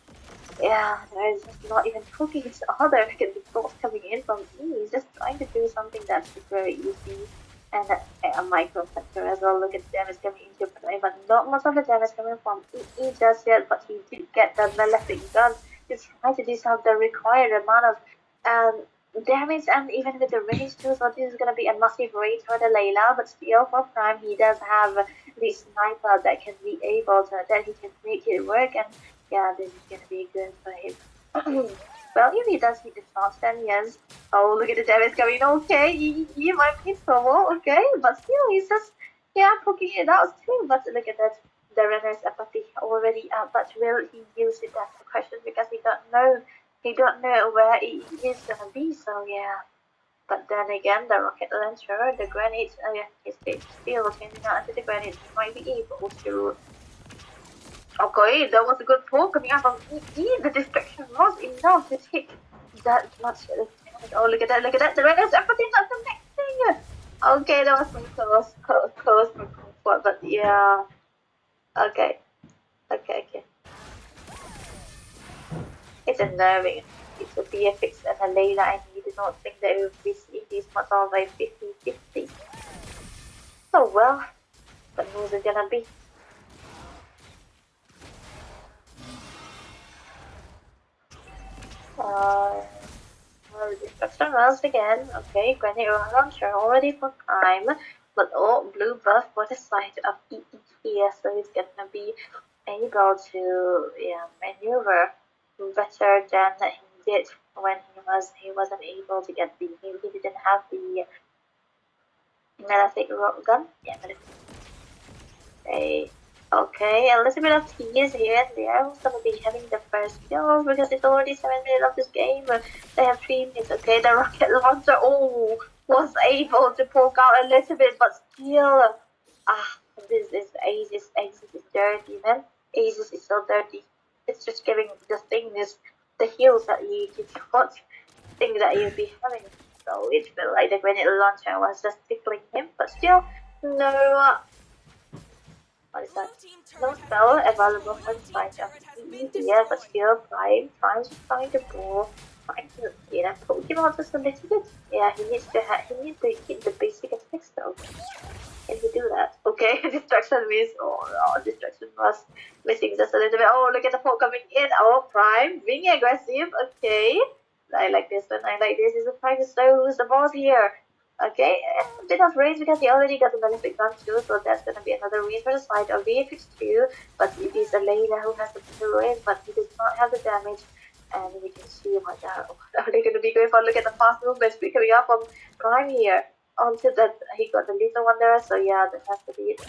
there's just not even poking each other. Look at the goals coming in from E. He's just trying to do something that's very easy. And a micro sector as well. Look at the damage coming into play, but not much of the damage coming from EE just yet, but he did get the malefic gun. He's trying to do some of the required amount of damage and even with the range too, so this is gonna be a massive range for the Layla, but still for Prime he does have the sniper that can be able to that he can make it work, and yeah, this is gonna be good for him. Well, if he does hit the shots, then yes. Oh, look at the damage coming. Okay, he might be trouble. Okay, but still, he's just poking it out too. But look at that, the runner's apathy already up. But will he use it? That's the question, because he don't know. He don't know where he is gonna be. So yeah. But then again, the rocket launcher, the grenades, is still changing out into the grenades. He might be able to. Okay, that was a good pull coming out from EE. The distraction was enough to take that much damage. Oh, look at that, look at that. The Renner's everything not connecting. Okay, that was some close for comfort, but yeah. Okay, okay. It's unnerving. It's a BFX and a Layla, and you did not think that it would be this much of a 50-50. Oh well, but who's it gonna be? Destruction once again. Okay, granite launcher already for Prime, but blue buff for the side of EE here, so he's gonna be able to maneuver better than he did when he wasn't able to get he didn't have the malefic gun. Yeah, okay, a little bit of tease here and there. Who's gonna be having the first kill because it's already 7 minutes of this game. They have 3 minutes. Okay, the rocket launcher was able to poke out a little bit, but still, this is Aces. Aces is dirty, man. Aces is so dirty. It's just giving the thing the heals that you got, thing that you'll be having. So it felt like the grenade launcher was just tickling him, but still, no. What is that? No spell available for the fight of here, but still Prime trying to pull, trying to poke him out just a little bit. Yeah, he needs to hit the basic attacks though. Can he do that? Okay, distraction miss. Oh no, distraction was missing just a little bit. Oh, look at the poke coming in. Oh, Prime being aggressive. Okay, I like this one. I like this. He's trying to show who's the boss here. Okay, a bit of range because he already got the malefic gun too, so that's gonna be another win for the side of Beatrix too. But it is Elena who has the better range, but he does not have the damage. And we can see what are they gonna be going for. Look at the fast movements coming up from Prime here. Onto that, he got the little one there, so yeah, that has to be it.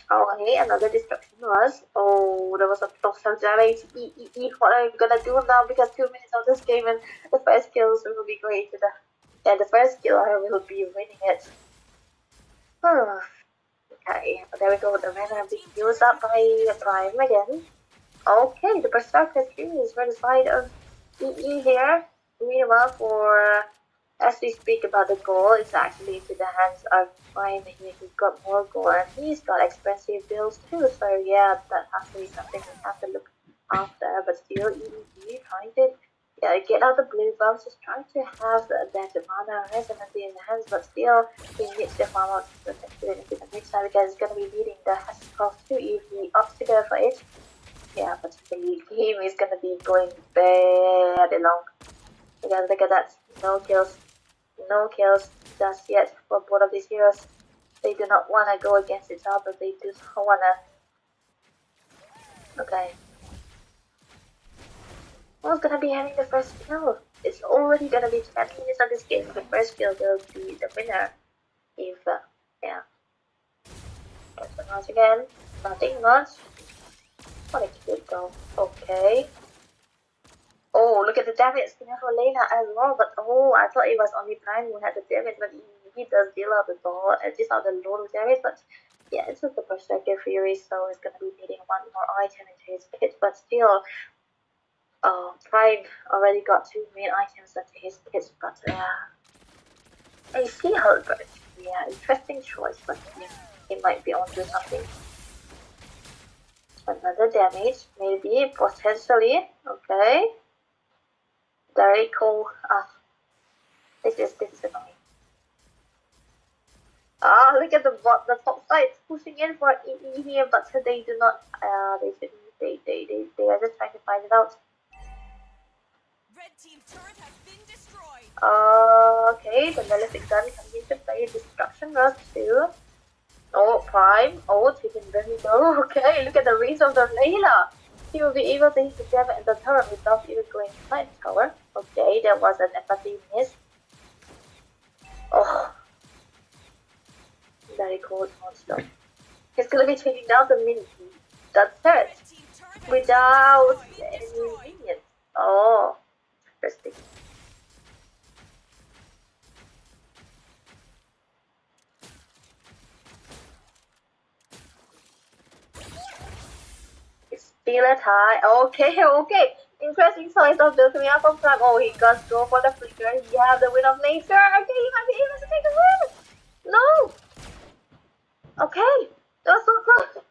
Oh, hey, another destruction was. Oh, there was a lot of damage. What are you gonna do now? Because 2 minutes of this game and the first kills will be great. The first killer will be winning it. Okay, there we go. The mana being used up by Prime again. Okay, the Berserker series for the side of EE here. Meanwhile, as we speak about the goal, it's actually into the hands of Prime here. He's got more goal and he's got expensive bills too. So yeah, that has to be something we have to look after. But still, EE trying to get out the blue buffs, just trying to have that mana resonance in the hands, but still he needs the farm out to protect it into the mid side because it's gonna be needing the Hess cost too if he opts to go for it. Yeah, but the game is gonna be going very long. Because look at that, no kills just yet for both of these heroes. They do not wanna go against each other, they just wanna. Okay. Who's gonna be having the first kill? It's already gonna be 10 minutes of this game. The first kill will be the winner. If, yeah. So once again, nothing much. What a cute goal. Okay. Oh, look at the damage for Layla as well. But oh, I thought it was only Prime who had the damage, but he does deal out the door and just out the load of damage. But yeah, it's just the Berserker Fury, so it's gonna be needing one more item into his kit. But still, Prime already got 2 main items into his kit. But I see how it goes. Yeah, interesting choice, but he might be onto something. Another damage, maybe, potentially. Okay. Very cool. This is annoying. Look at the top side pushing in for EE here, but they do not. They are just trying to find it out. Red team turret has been destroyed. Okay, the Malefic Gun comes into play. Destruction Rush too. Oh, Prime. Oh, taking very low. Okay, look at the range of the Layla. He will be able to hit the damage at the turret without even going inside the tower. Okay, that was an empathy miss. Oh, very cold monster. He's gonna be taking down the turret without any minions. Oh, interesting. It's still at high. Okay, okay. Interesting choice of building up from Prime. Oh, he got go for the flicker. He has the win of nature. Okay, he might be able to take the win. No. Okay, that was so close.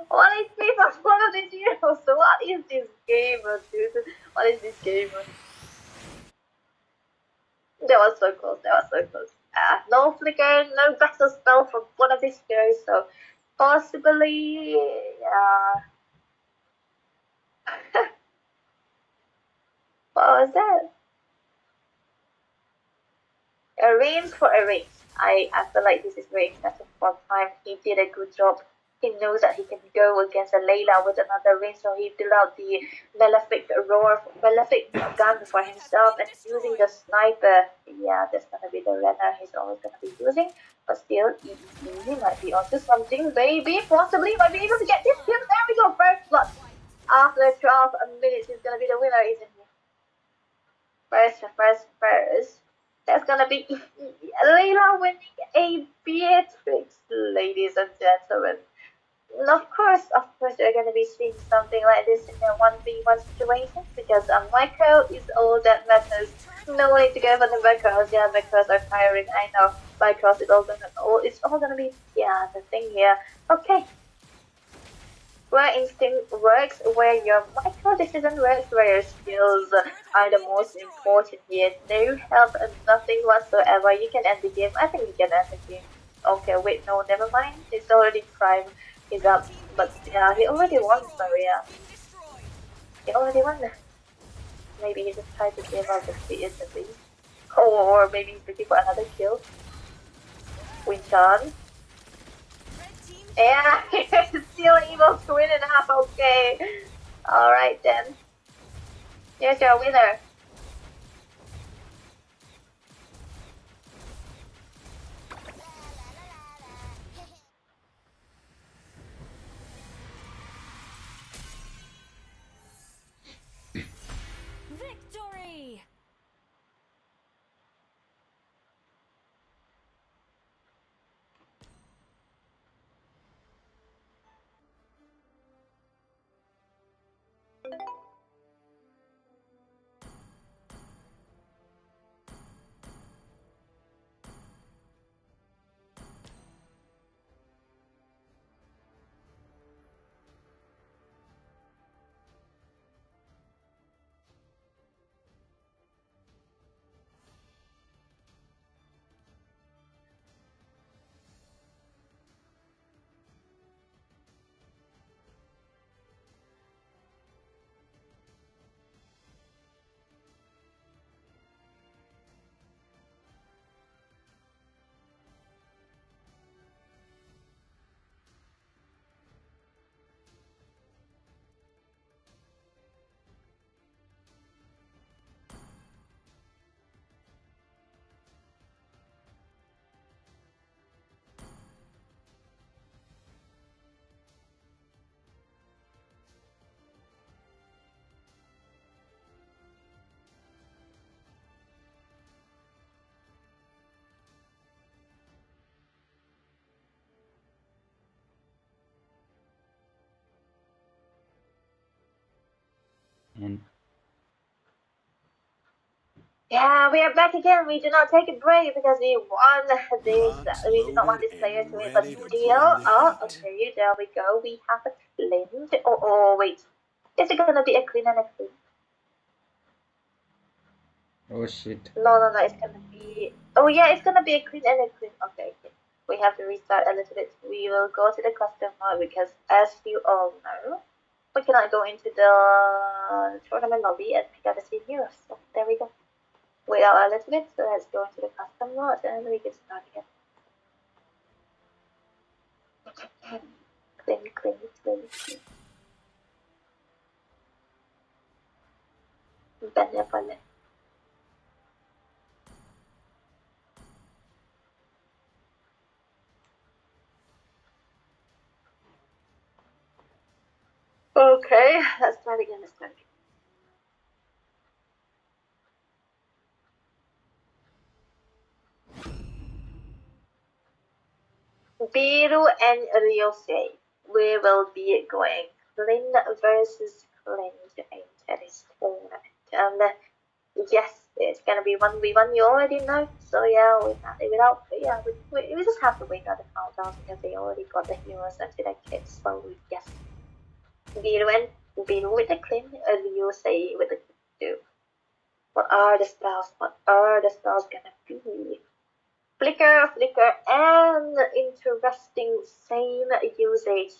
What is this? One of these heroes. So what is this game, dude? What is this game? That was so close. That was so close. No flicker, no battle spell from one of these heroes. So possibly, what was that? A range for a range. I feel like this is very expensive for Prime. He did a good job. He knows that he can go against a Layla with another range, so he dealt out the Malefic gun for himself and using the sniper. Yeah, that's gonna be the runner he's always gonna be using. But still, he might be onto something. Maybe, possibly, might be able to get this kill. There we go, first blood. After 12 minutes, he's gonna be the winner, isn't he? First. That's gonna be Layla winning a Beatrix, ladies and gentlemen. Of course, you're gonna be seeing something like this in a 1v1 situation because Miko is all that matters. No need to go for the macros. Yeah, macros are tiring. I know. Macros is it's all gonna be the thing here. Okay, where instinct works, where your micro decision works, where your skills are the most important here. No help and nothing whatsoever. You can end the game. I think you can end the game. Okay, wait, no, never mind. It's already Prime. He's up. But yeah, he already won, so yeah. He already won. Maybe he just tried to give out the speed at least. Or maybe he's looking for another kill. Winchan. Yeah, he's still able to win it half. Okay. Alright then. Here's your winner. Victory! And Yeah, we are back again. We do not take a break because we won this. Rocks We do not want loaded this player and to win, but ready to still. bring the Oh, heat. okay, there we go. We have a cleaned. Oh, wait. Is it gonna be a clean and a clean? oh shit. No, it's gonna be. Oh, yeah, it's gonna be a clean and a clean. Okay. We have to restart a little bit. We will go to the custom mode because, as you all know, we cannot go into the tournament lobby and pick up the same heroes. So, there we go. Wait out a little bit, so let's go into the custom mode and we can start again. Clean. Benevolent. Okay, let's start again. Beiru and Ryosei. We will be going clean versus clean in this tournament. And yes, it's gonna be 1v1. You already know. So yeah, we just have to wait on the countdown because they already got the heroes and the kids. So yes, Beiru with the clean, Ryosei with the two. What are the spells? What are the spells gonna be? Flicker, and interesting same usage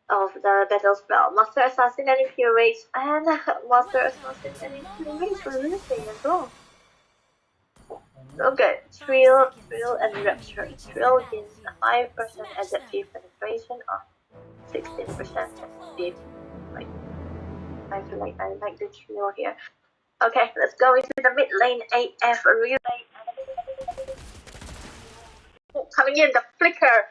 of the battle spell. Master Assassin and Infuriate, and Master Assassin and Infuriate for losing as well. Okay, Thrill, and Rapture. Thrill gives a 5% adaptive penetration or 16% speed. I like the Thrill here. Okay, let's go into the mid lane AF relay. Coming in, the flicker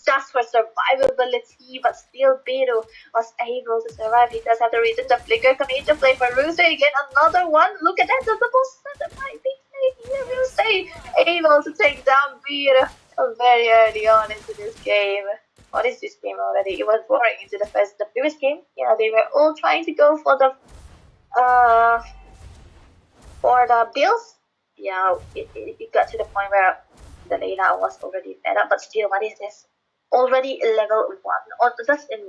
just for survivability, but still Beiru was able to survive. He does have the reason. The flicker coming into play for Ruse again. Another one. Look at that, the double set that might be here. Ruse able to take down Beiru very early on into this game. What is this game already? It was boring into the previous game. Yeah, they were all trying to go for the bills. Yeah, it got to the point where the layout was already better, but still, what is this? Already level 1, or just in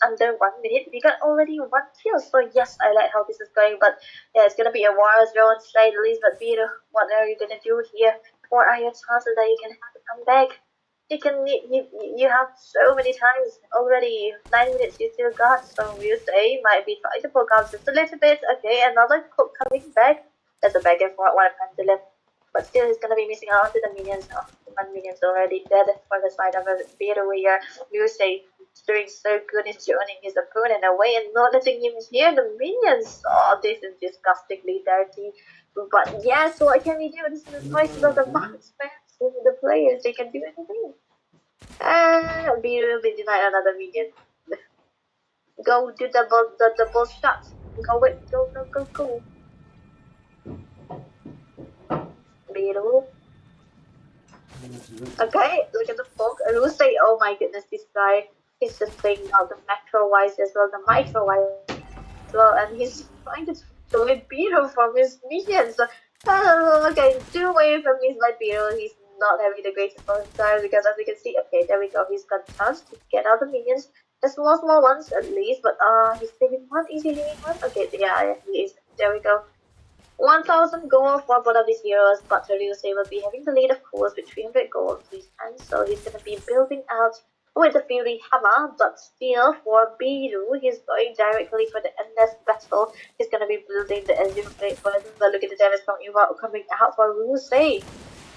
under 1 minute, we got already 1 kill. So yes, I like how this is going, but yeah, it's gonna be a war zone to say the least. But Beiru, what are you gonna do here? What are your chances that you can have to come back? You have so many times already. 9 minutes you still got, so you say might be trying to poke out just a little bit. Okay, another hook coming back. There's a back and forth one time to left. But still, he's gonna be missing out to the minions. Oh, 1 minion's already dead for the side of a Beiru here. Yusei doing so good in joining his opponent away and not letting him hear the minions. Oh, this is disgustingly dirty. But yeah, so what can we do? This is the choices of the marksmen, the players. They can do anything. And Beiru will be denied another minion. Go do the double shot. Go. Beiru. Okay, look at the folk. I will say, oh my goodness, this guy is just playing out the macro wise as well, the micro wise as well, and he's trying to delete Beiru from his minions. Okay, do away from his light Beiru. He's not having the greatest of time because as you can see, okay, there we go. He's got a chance to get out the minions. The small ones at least, but he's taking one. Is he leaving one? Okay, yeah, he is. There we go. 1000 gold for both of these heroes, but Ryusei will be having the lead, of course, with 300 gold in his hand, so he's going to be building out with the Fury Hammer, but still for Beiru, he's going directly for the endless battle. He's going to be building the engine plate for the look at the damage from Yuba coming out for Ryusei.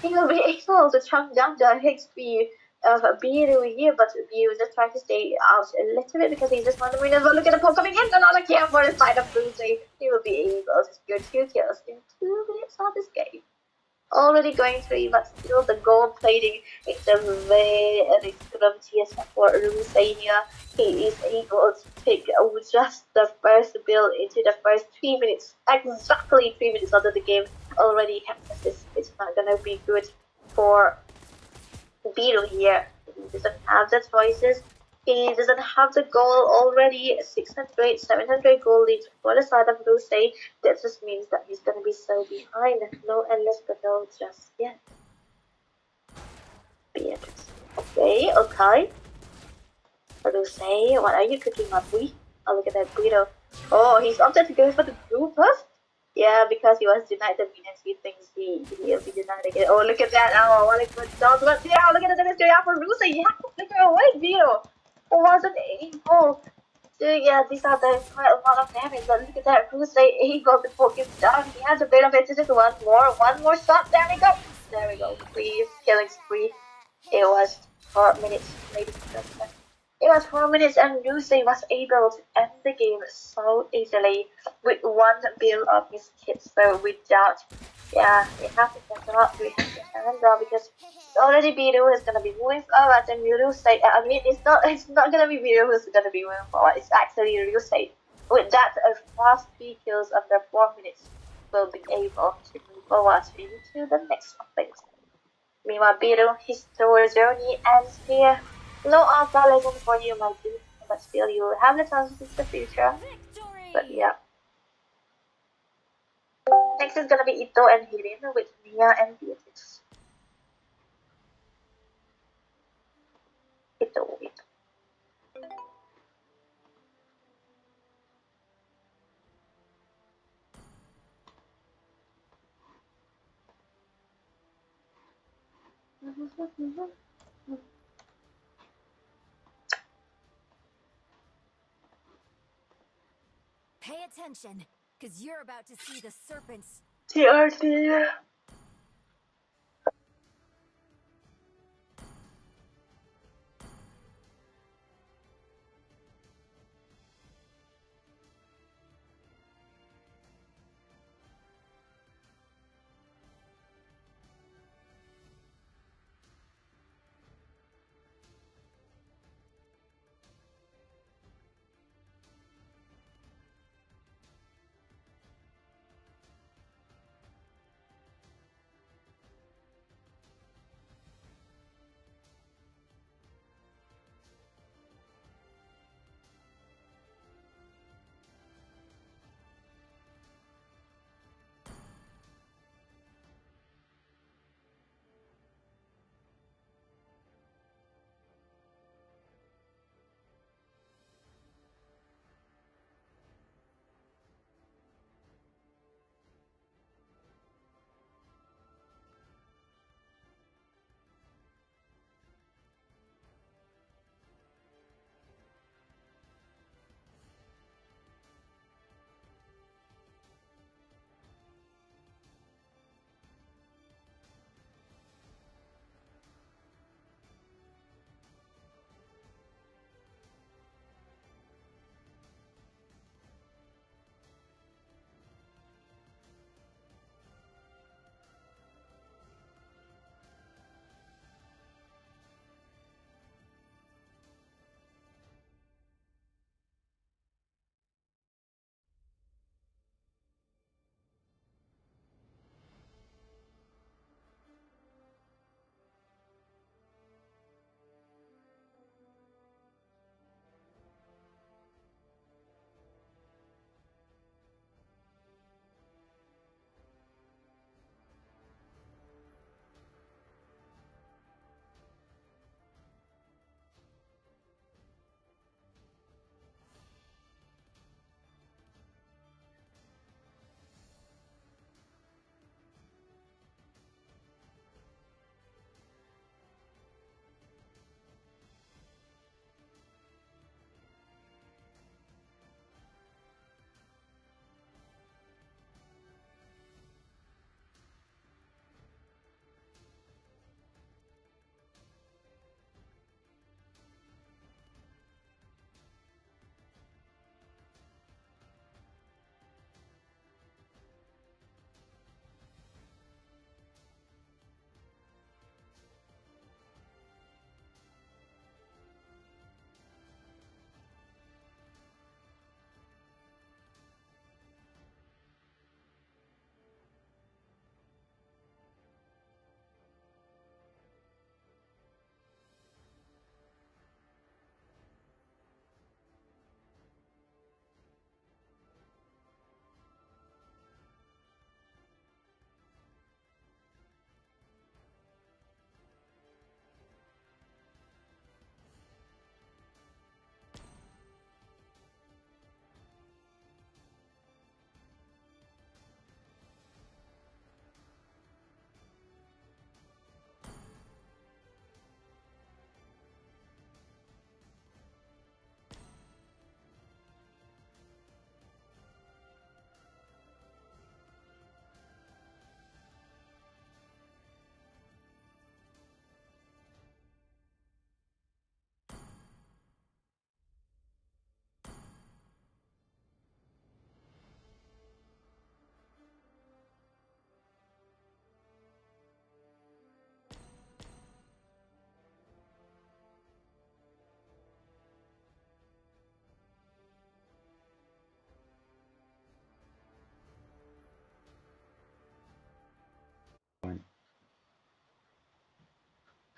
He will be able to chunk down the HP of Beiru here, but Beiru is just trying to stay out a little bit because he's just one minute. But look at the poke coming in, another kill for the side of Ryusei. He will be able to secure 2 kills in 2 minutes of this game. Already going 3, but still the gold plating is a very scrumptious for Ryusei here. He is able to pick just the first build into the first 3 minutes, exactly 3 minutes under the game. Already it's not gonna be good for Beiru here. He doesn't have the choices. He doesn't have the goal already. 600, 700 goal lead for the side of Rusey. That just means that he's gonna be so behind. No endless battle just yet. Beatrice. Okay, okay. Rusey, what are you cooking up with? Oh, look at that burrito. Oh, he's opted to go for the blue buff? Yeah, because he was denied the minions, he thinks he'll be denied again. Oh, look at that. Oh, what a good dodge. But yeah, look at the damage going out for Rusa. Yeah, flicker away, Vito. It wasn't able. So yeah, these are the quite a lot of damage. But look at that. Rusa able to poke him down. He has a bit of it. Just one more shot. There we go. There we go. Please, killing spree. It was 4 minutes, ladies and gentlemen. It was 4 minutes and Lucy was able to end the game so easily with one build of his kits. So without, yeah, we have to catch up, we have to hand up because already Beiru is gonna be moving forward and Ryusei, I mean it's not gonna be Beiru who's gonna be moving forward, it's actually Ryusei. With that fast 3 kills under 4 minutes will be able to move forward into the next phase. Meanwhile, Beiru, his tour journey ends here. No alpha lesson for you, my dude, but still you will have the chances in the future. But yeah. Next is gonna be Ito and Hirin with Mia and Beatrice. Ito. Pay attention, because you're about to see the serpents. TRT.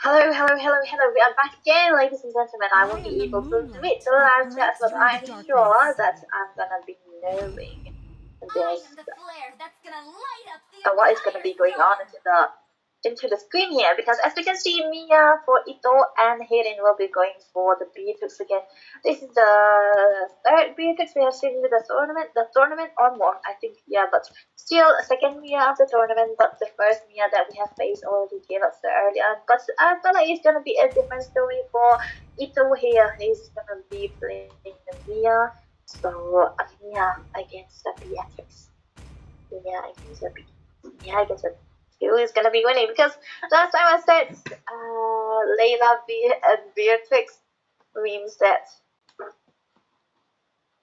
Hello, hello, hello, hello. We are back again, ladies and gentlemen. I won't be able to do it the live chat, but I'm sure that I'm gonna be knowing this. What is gonna be going on into the screen here, because as you can see, Mia for Ito and Hayden will be going for the Beatrix again. This is the third Beatrix we have seen in the tournament or more, I think, yeah, but still a second Mia of the tournament, but the first Mia that we have faced already gave us the early on. But I feel like it's gonna be a different story for Ito here. He's gonna be playing the Mia, so Mia against the Beatrix. Mia against the Mia against the who is gonna be winning, because last time I said Layla and Beatrix means that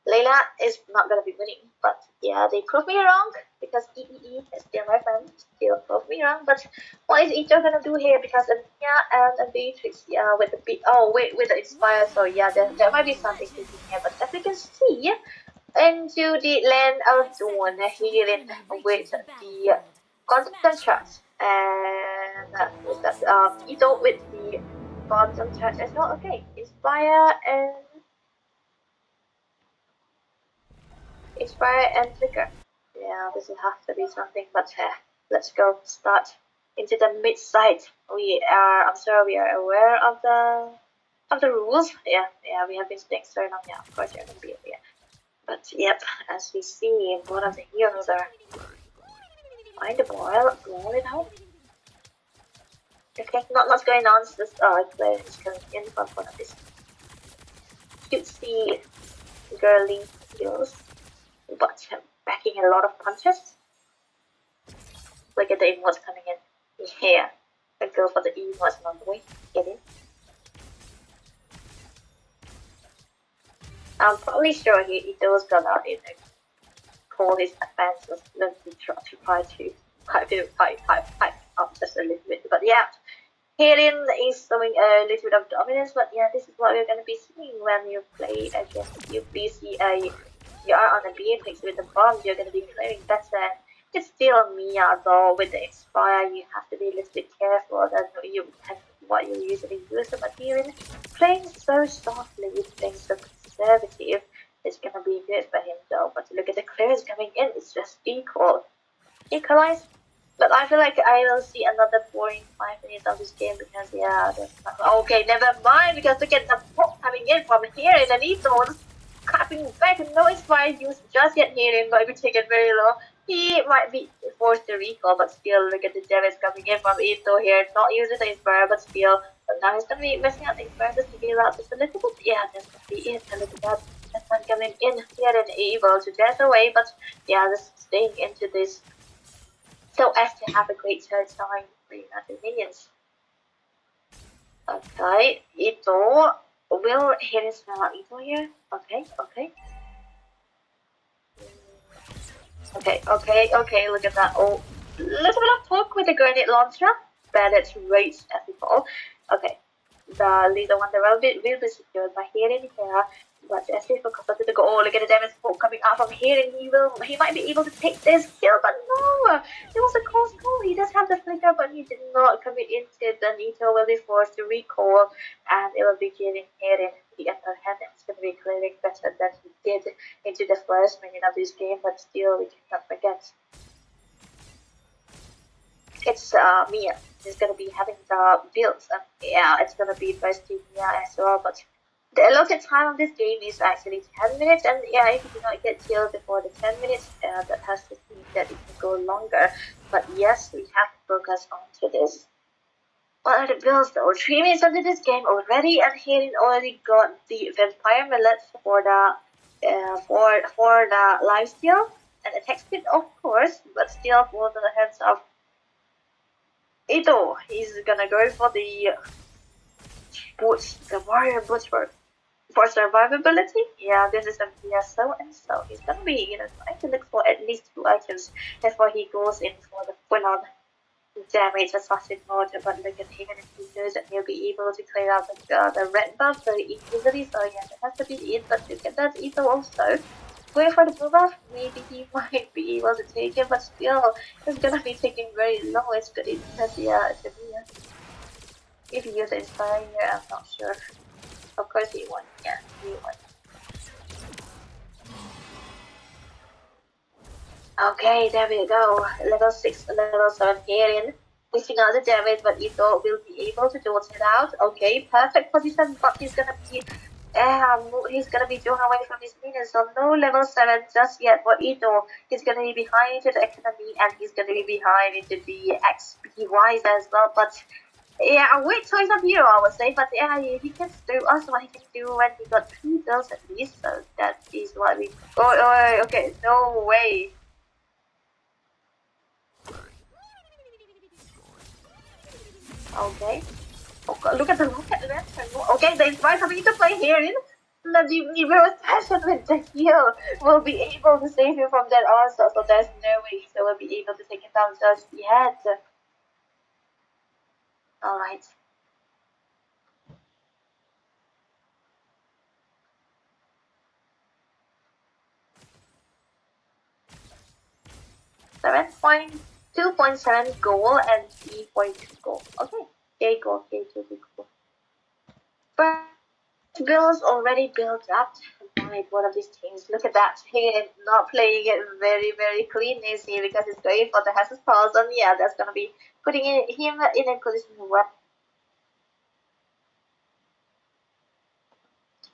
Layla is not gonna be winning, but yeah, they proved me wrong, because EEE is still my friend, still proved me wrong. But what is Ito gonna do here? Because Anya and Beatrix, yeah, with with the Inspire, so yeah, there might be something to do here. But as we can see, into the land of Dawn, healing with the constant charge, and with that Ito with the constant charge as well. Okay, Inspire and Flicker. Yeah, this will have to be something, but let's go start into the mid side. I'm sure we are aware of the rules. Yeah, we have been staying so long. Yeah, of course you're gonna be here. But yep, as we see, one of the heroes are find the ball, blow it out. Okay, not much going on. This player is coming in from one of these cutesy girly heroes, but backing a lot of punches. Look at the emotes coming in. Yeah, I go for the emotes on the way. Get in. I'm probably sure Ito's gonna call his advances. Let me try to hype up just a little bit. But yeah, Hayden is showing a little bit of dominance, but yeah, this is what we're gonna be seeing when you play against you are on a Beatrix with the bomb, you're gonna be playing better. It's still Mia though, with the Inspire, you have to be a little bit careful that what you usually use, but here in playing so softly, playing so conservative, it's gonna be good for him though. But look at the clears coming in, it's just equalize. But I feel like I will see another boring 5 minutes of this game, because yeah, okay, never mind, because look at the pop coming in from here and Ito's clapping back, and no Inspire used just yet here in, might be taken very low. He might be forced to recall, but still look at the damage coming in from Ito here, not using the Inspire, but still, but now he's gonna be messing out the Inspire just to get out just a little bit. Yeah, that's gonna be it, and look at that. That's not coming in here and able to dash away, but yeah, just staying into this so as to have a great third time for United Minions. Okay, Ito will hit his Ito here. Okay. Okay, look at that. Oh, little bit of talk with the grenade launcher. Bandits rage as before. Okay, the leader one, the will be secured by Hayden here. But as he focused on the goal, oh, look at the damage coming out from here, and he might be able to take this kill, but no! It was a close call. He does have the flicker, but he did not commit into it. Then Ito will be forced to recall, and it will be giving Hayden the upper hand, and it's going to be clearing better than he did into the first minute of this game, but still, we cannot forget. It's Mia. She's going to be having the builds, and yeah, it's going to be first to Mia as well, but the allotted time of this game is actually 10 minutes, and yeah, if you do not get killed before the 10 minutes, that has to mean that it can go longer. But yes, we have to focus onto this. What are the builds though? 3 minutes into this game already, and Hayden already got the Vampire Millet for the lifesteal and attack speed, of course, but still for the hands of Ito. He's gonna go for the boots, the warrior boots for survivability. Yeah, this is a so and so. He's gonna be, trying to look for at least 2 items before he goes in for the full-on damage assassin mode. But look at him, and he knows that he'll be able to clear out the red buff very easily. So yeah, that has to be it. But look at that, Ito also going for the blue buff. Maybe he might be able to take it, but still, it's gonna be taking very long. It's good because yeah, it's a If he uses Inspire here, I'm not sure. Of course he won. Yeah, he won. Okay, there we go. Level 6, level 7 Alien. Pushing out the damage, but Ito will be able to dodge it out. Okay, perfect position, but he's gonna be drawn away from his minions, so no level 7 just yet for Ito. He's gonna be behind into the Academy, and he's gonna be behind into the XP Wise as well, but yeah, a weird choice of hero, I would say, but yeah, he can do also what he can do when he got 3 kills at least, so that is what we... Oh, okay, no way. Okay. Oh, look at the rocket launcher. Okay, the Inspire coming into play here. The real passion with the heal will be able to save you from that also, so there's no way he will be able to take it down just yet. Alright. $7.2.7 goal and 3.2 goal. Okay. Okay, goal, okay, 2 goal. But Bill's already built up by one of these teams. Look at that. He is not playing it very, very clean, is he? Because he's going for the Hessus pulse, and yeah, that's gonna be putting him in a position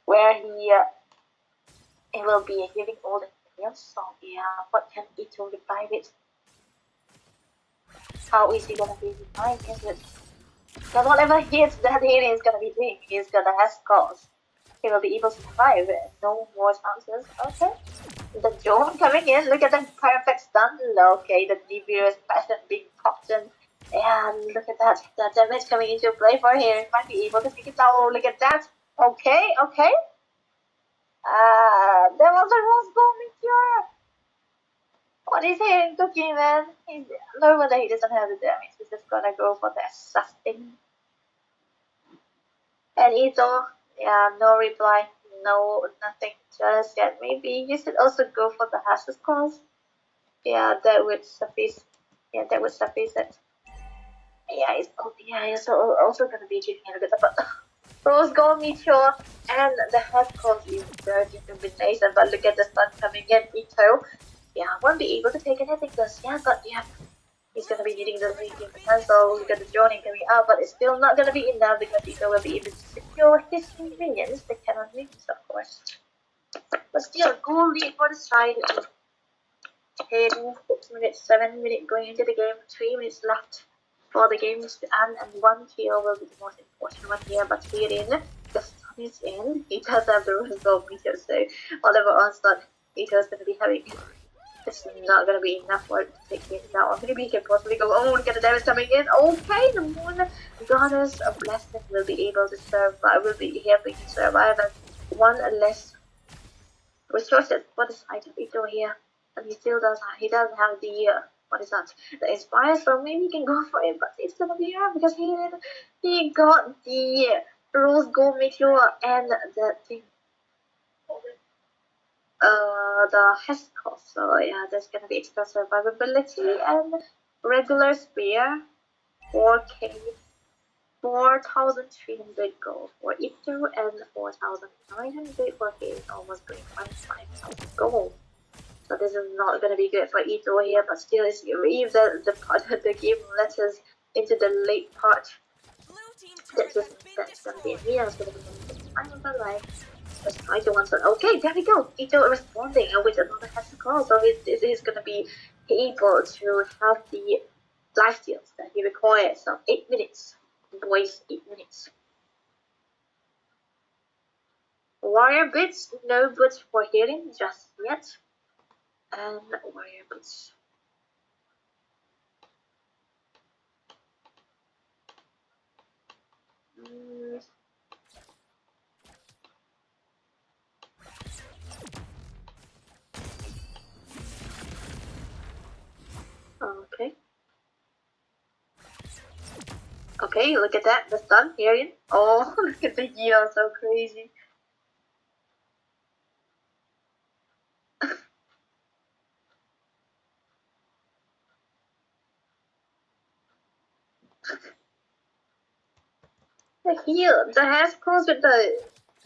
where he will be giving all the kills. So yeah, what can Ito revive it? How is he gonna be revived? Is it? Because whatever hits that he is gonna be doing, he's gonna have scores. He will be able to survive. No more chances. Okay. The drone coming in. Look at that perfect stun. Okay, the DBS passion being popped in. And look at that. The damage coming into play for him. Might be able to take it down. Oh, look at that. Okay, okay. There was a rose bomb meteor. What is he cooking, man? No wonder he doesn't have the damage. He's just gonna go for the assassin. And Ito, yeah, no reply, no nothing just yet. Maybe you should also go for the Hash's calls. Yeah, that would suffice. Yeah, that would suffice it. Yeah, it's also gonna be cheating a bit, but Rose Gold Meteor and the hash calls is dirty combination. But look at the stun coming in, Ito. Yeah, won't be able to take anything because yeah, but yeah. He's gonna be needing the leaking potential. Look at the droning coming out, but it's still not gonna be enough because Ito will be able to secure his minions, the cannon minions, of course. But still, goal lead for the side. Heading 6 minutes, 7 minutes going into the game, 3 minutes left for the game to end, and 1 kill will be the most important one here. But here in, the sun is in. He does have the rose gold meter, so whatever onslaught Ito's gonna be having. It's not gonna be enough for it to take it down. Maybe he can possibly go, oh, look at the damage coming in. Okay, the moon goddess of blessing will be able to survive, will be helping to survive, and one less resources for the side of Ito here. And he doesn't have the, what is that? The Inspire, so maybe he can go for it, but it's gonna be hard because he got the Rose Gold Meteor and the thing. The Hesco, so yeah, there's gonna be extra survivability and regular spear, 4k, 4,300 gold for Ito, and 4,900 for K, almost going 5,000 gold. So this is not gonna be good for Ito here, but still, if the part of the game lets us into the late part, that's gonna be a real, it's gonna be the final of my life. Let's try to one shot. Okay, there we go. Ito responding with another Hesco call, so he's gonna be able to have the life steals that he requires. So 8 minutes. Boys, 8 minutes. Warrior bits, no boots for healing just yet. And warrior boots. Okay. Okay, look at that. The stun healing. Oh, look at the heal, so crazy. The hair scrolls with the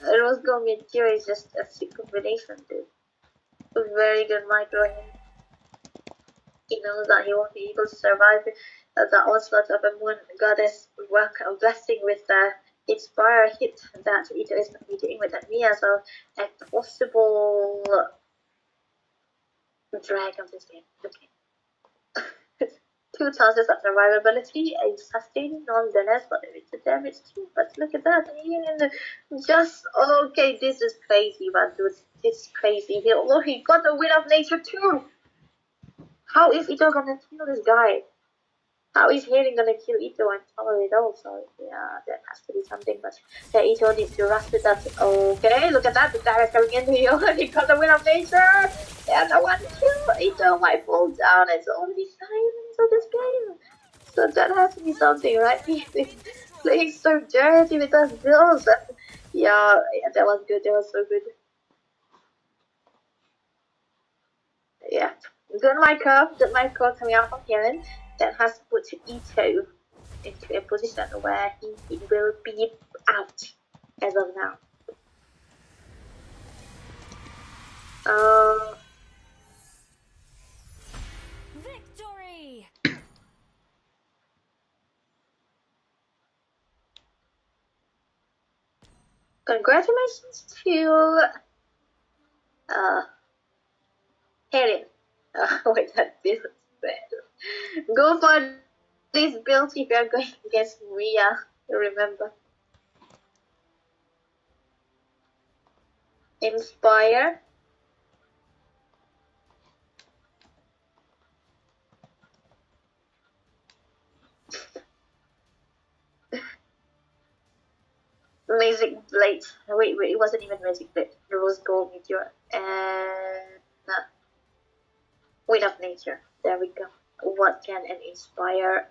rose gold meteor is just a sick combination, dude. A very good micro. He knows that he won't be able to survive the onslaught of a moon goddess blessing with the inspire hit that Ito is going to be doing with Mia, so a possible drag of this game. Okay. Two chances of survivability is sustained nonetheless, but it's a damage too. But look at that. Just okay, this is crazy, man, dude. It's crazy. He got the win of nature too. How is Ito gonna kill this guy? How is Hearing gonna kill Ito and follow it also? Yeah, that has to be something, but yeah, Ito needs to rush with that. Okay, look at that, the guy is coming into here, he got the win of nature! And the one kill, Ito might fall down, it's only 5 minutes of this game. So that has to be something, right? He's playing so dirty with us bills. Yeah, that was good, that was so good. Yeah. Good Micro coming out from Hearing that has put Ito into a position where he will be out as of now. Victory! Congratulations to Helen. Wait, that is bad. Go for this build if you're going against Ria. Remember. Inspire. Magic Blade. Wait, it wasn't even Magic Blade. It was Gold Meteor. And Wind of Nature. There we go. What can an Inspire?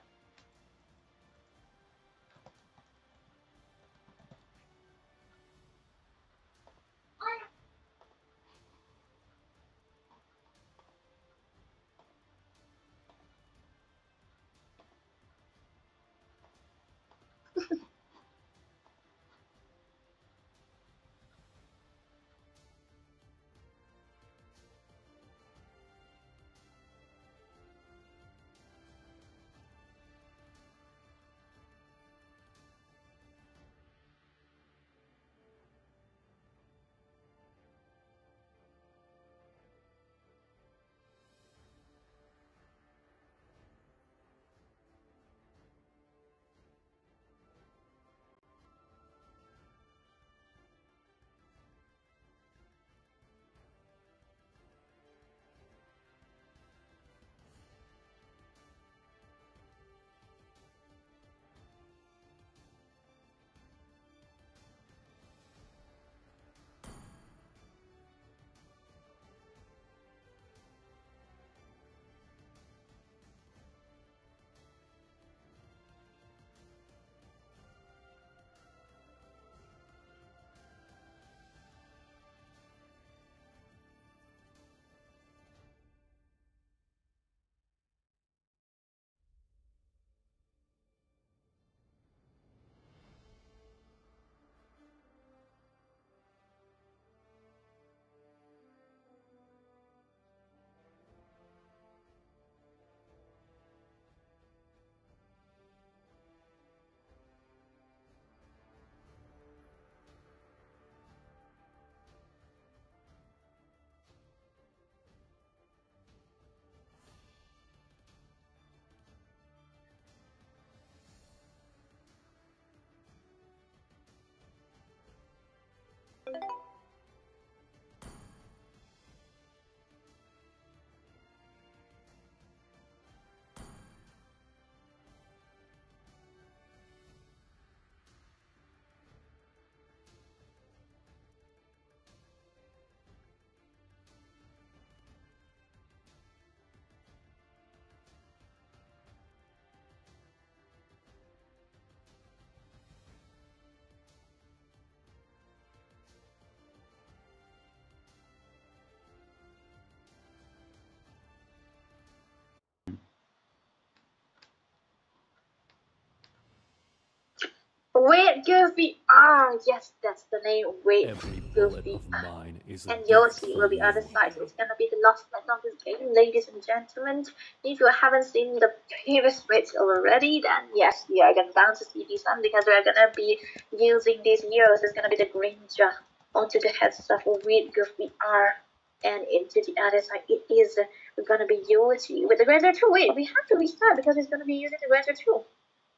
Wait, Goofy R. Yes, that's the name. Wait, Every bullet Goofy of R. mine is a And gift Yoshi for will be you. other side, so it's gonna be the last night of this game, ladies and gentlemen. If you haven't seen the previous bits already, then yes, you are bound to see this one because we are gonna be using these heroes. It's gonna be the Granger onto the heads of Weird Goofy R, and into the other side it is gonna be Yoshi with the Granger too. Wait, we have to restart because it's gonna be using the Granger too.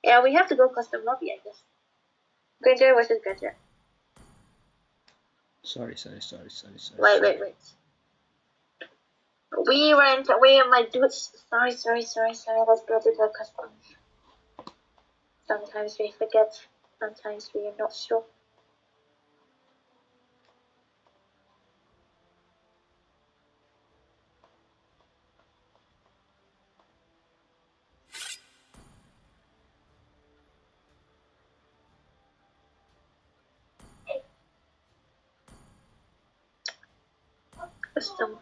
Yeah, we have to go custom lobby, I guess. Granger versus Granger. Sorry. Wait. We my dudes. Sorry. Let's go to the custom. Sometimes we forget. Sometimes we are not sure. Custom.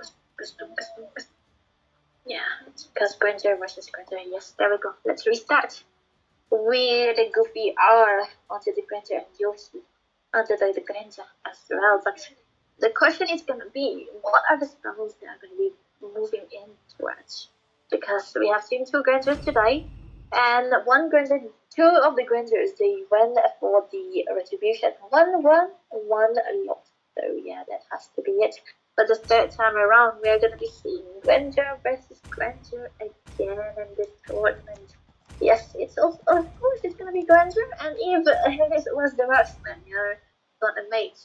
Yeah, because Granger versus Granger. Yes, there we go. Let's restart. With the Goofy R onto the Granger and Yoshi onto the Granger as well. But the question is gonna be, what are the spells that are gonna be moving in towards? Because we have seen two Grangers today, and one Granger, two of the Grangers, they went for the retribution. One won, one lost. So yeah, that has to be it. But the third time around, we're gonna be seeing Granger versus Granger again in this tournament. Yes, it's also, of course it's gonna be Granger, and if it was the Marksmen, not a mate,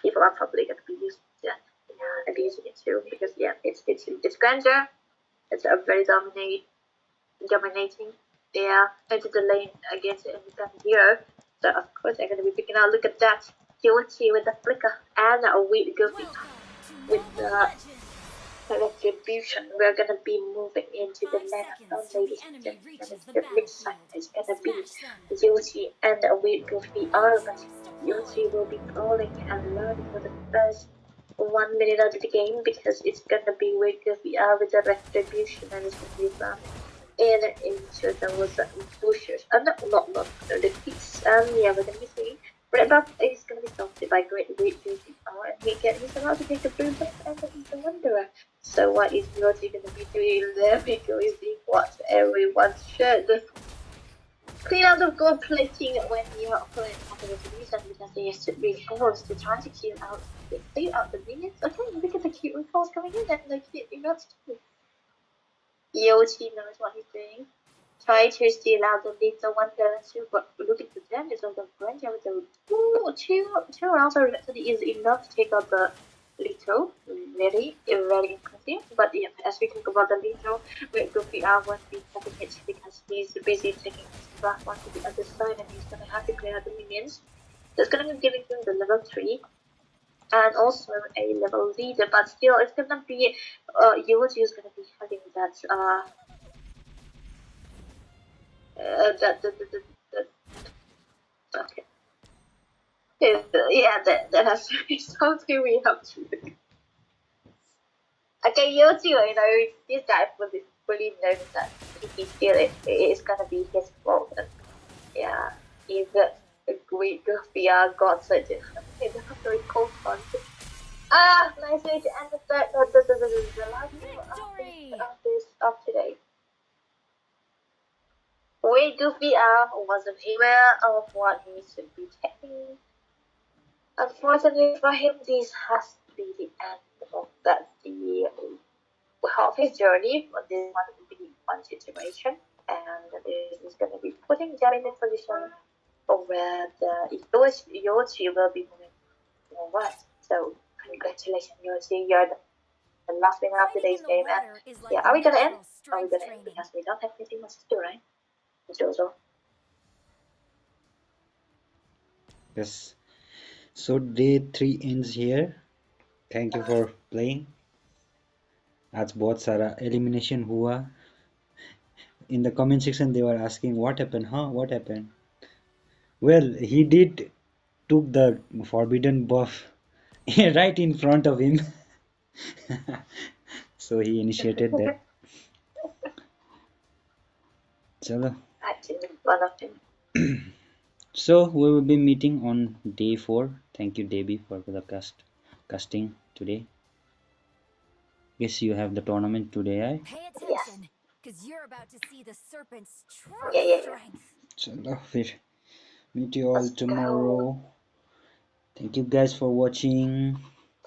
people are probably gonna be abusing it too, because yeah, it's Granger. It's a very dominating. Yeah, into the lane against an independent hero. So of course they're gonna be picking out. Look at that, Yoshi with the flicker and a weird Goofy with the retribution. We're gonna be moving into the meta, ladies and gentlemen. The mid side is gonna be Yoshi and a weird Goofy R, but Yoshi will be crawling and learning for the first 1 minute of the game because it's gonna be weird Goofy R with the retribution and it's gonna be fun. And into those bushes. Not the peaks. Yeah, we're gonna be seeing Red Buff is gonna be stopped by Great Goofy R, and he's about to take the blue buff and he's the Wanderer. So what is Yoshi gonna be doing there? Miko is being what everyone's shirt. Clean out the gold plating when your opponent has a resolution because they should be forced to try to clear out the minions. Okay, look at the cute recalls coming in and the cute emotes too. Yoshi knows what he's doing. Try to steal out the little Wanderer too, but look at the damage of the Granger with the two rounds are actually is enough to take out the Little. Very impressive. But yeah, as we talk about the Little, Goofy R won't be having it because he's busy taking his buff onto the other side and he's gonna have to clear out the minions. That's gonna be giving him the level 3 and also a level leader, but still it's gonna be Yoshi is gonna be having that okay. Yeah, that has to be something we have to do. Okay, Yoshi, this guy fully knows that if he steals it, it's gonna be his fault. And yeah, he's a great Goofy got such a very cold punch. Nice way to end the last game of today. Wait, Goofy wasn't aware of what he should be taking. Unfortunately for him, this has to be the end of the half his journey. This one will be one situation, and this is going to be putting them in a position where the Yoshi will be moving forward. So congratulations, Yoshi, you're the last winner of today's game. And yeah, are we gonna end? Are we gonna end? Because we don't have anything much to do, right? Jojo. Yes. So day 3 ends here. Thank you for playing. आज बहुत सारा elimination हुआ. In the comment section they were asking what happened, what happened. Well, he did took the forbidden buff right in front of him. So he initiated that. Chalo. Actually, one of them. So we will be meeting on day 4. Thank you, Debbie, for the casting today. Guess you have the tournament today, eh? Pay Yes. attention, because you're about to see the serpent's true Yeah. strength. Chalo, फिर meet you all Let's go. tomorrow. Thank you guys for watching.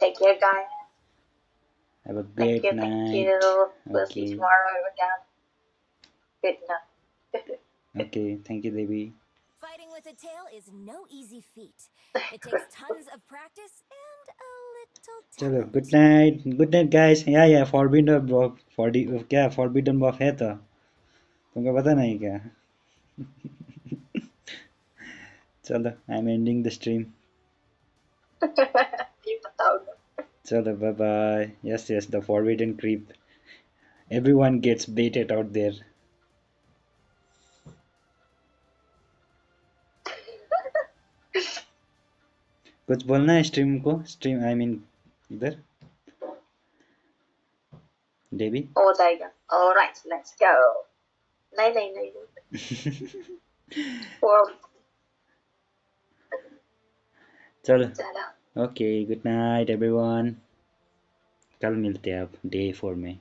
Take care, guys. Have a Thank great you. Thank night. you. We'll see you Okay. tomorrow again. Good night. Okay. Thank you, Debbie. Fighting with a tail is no easy feat. It takes tons of practice and a little चलो talent. Good night guys या forbidden बॉफ क्या forbidden बॉफ है तो तुमको पता नहीं क्या चलो I am ending the stream You बताओ ना. चलो bye bye yes the forbidden creep everyone gets baited out there कुछ बोलना है स्ट्रीम को स्ट्रीम आई मीन इधर Debbie Oh, there you go. All right, let's go. नहीं नहीं नहीं नहीं. Well, चलो चलो. ओके गुड नाइट एवरीवन कल मिलते हैं अब डे 4 में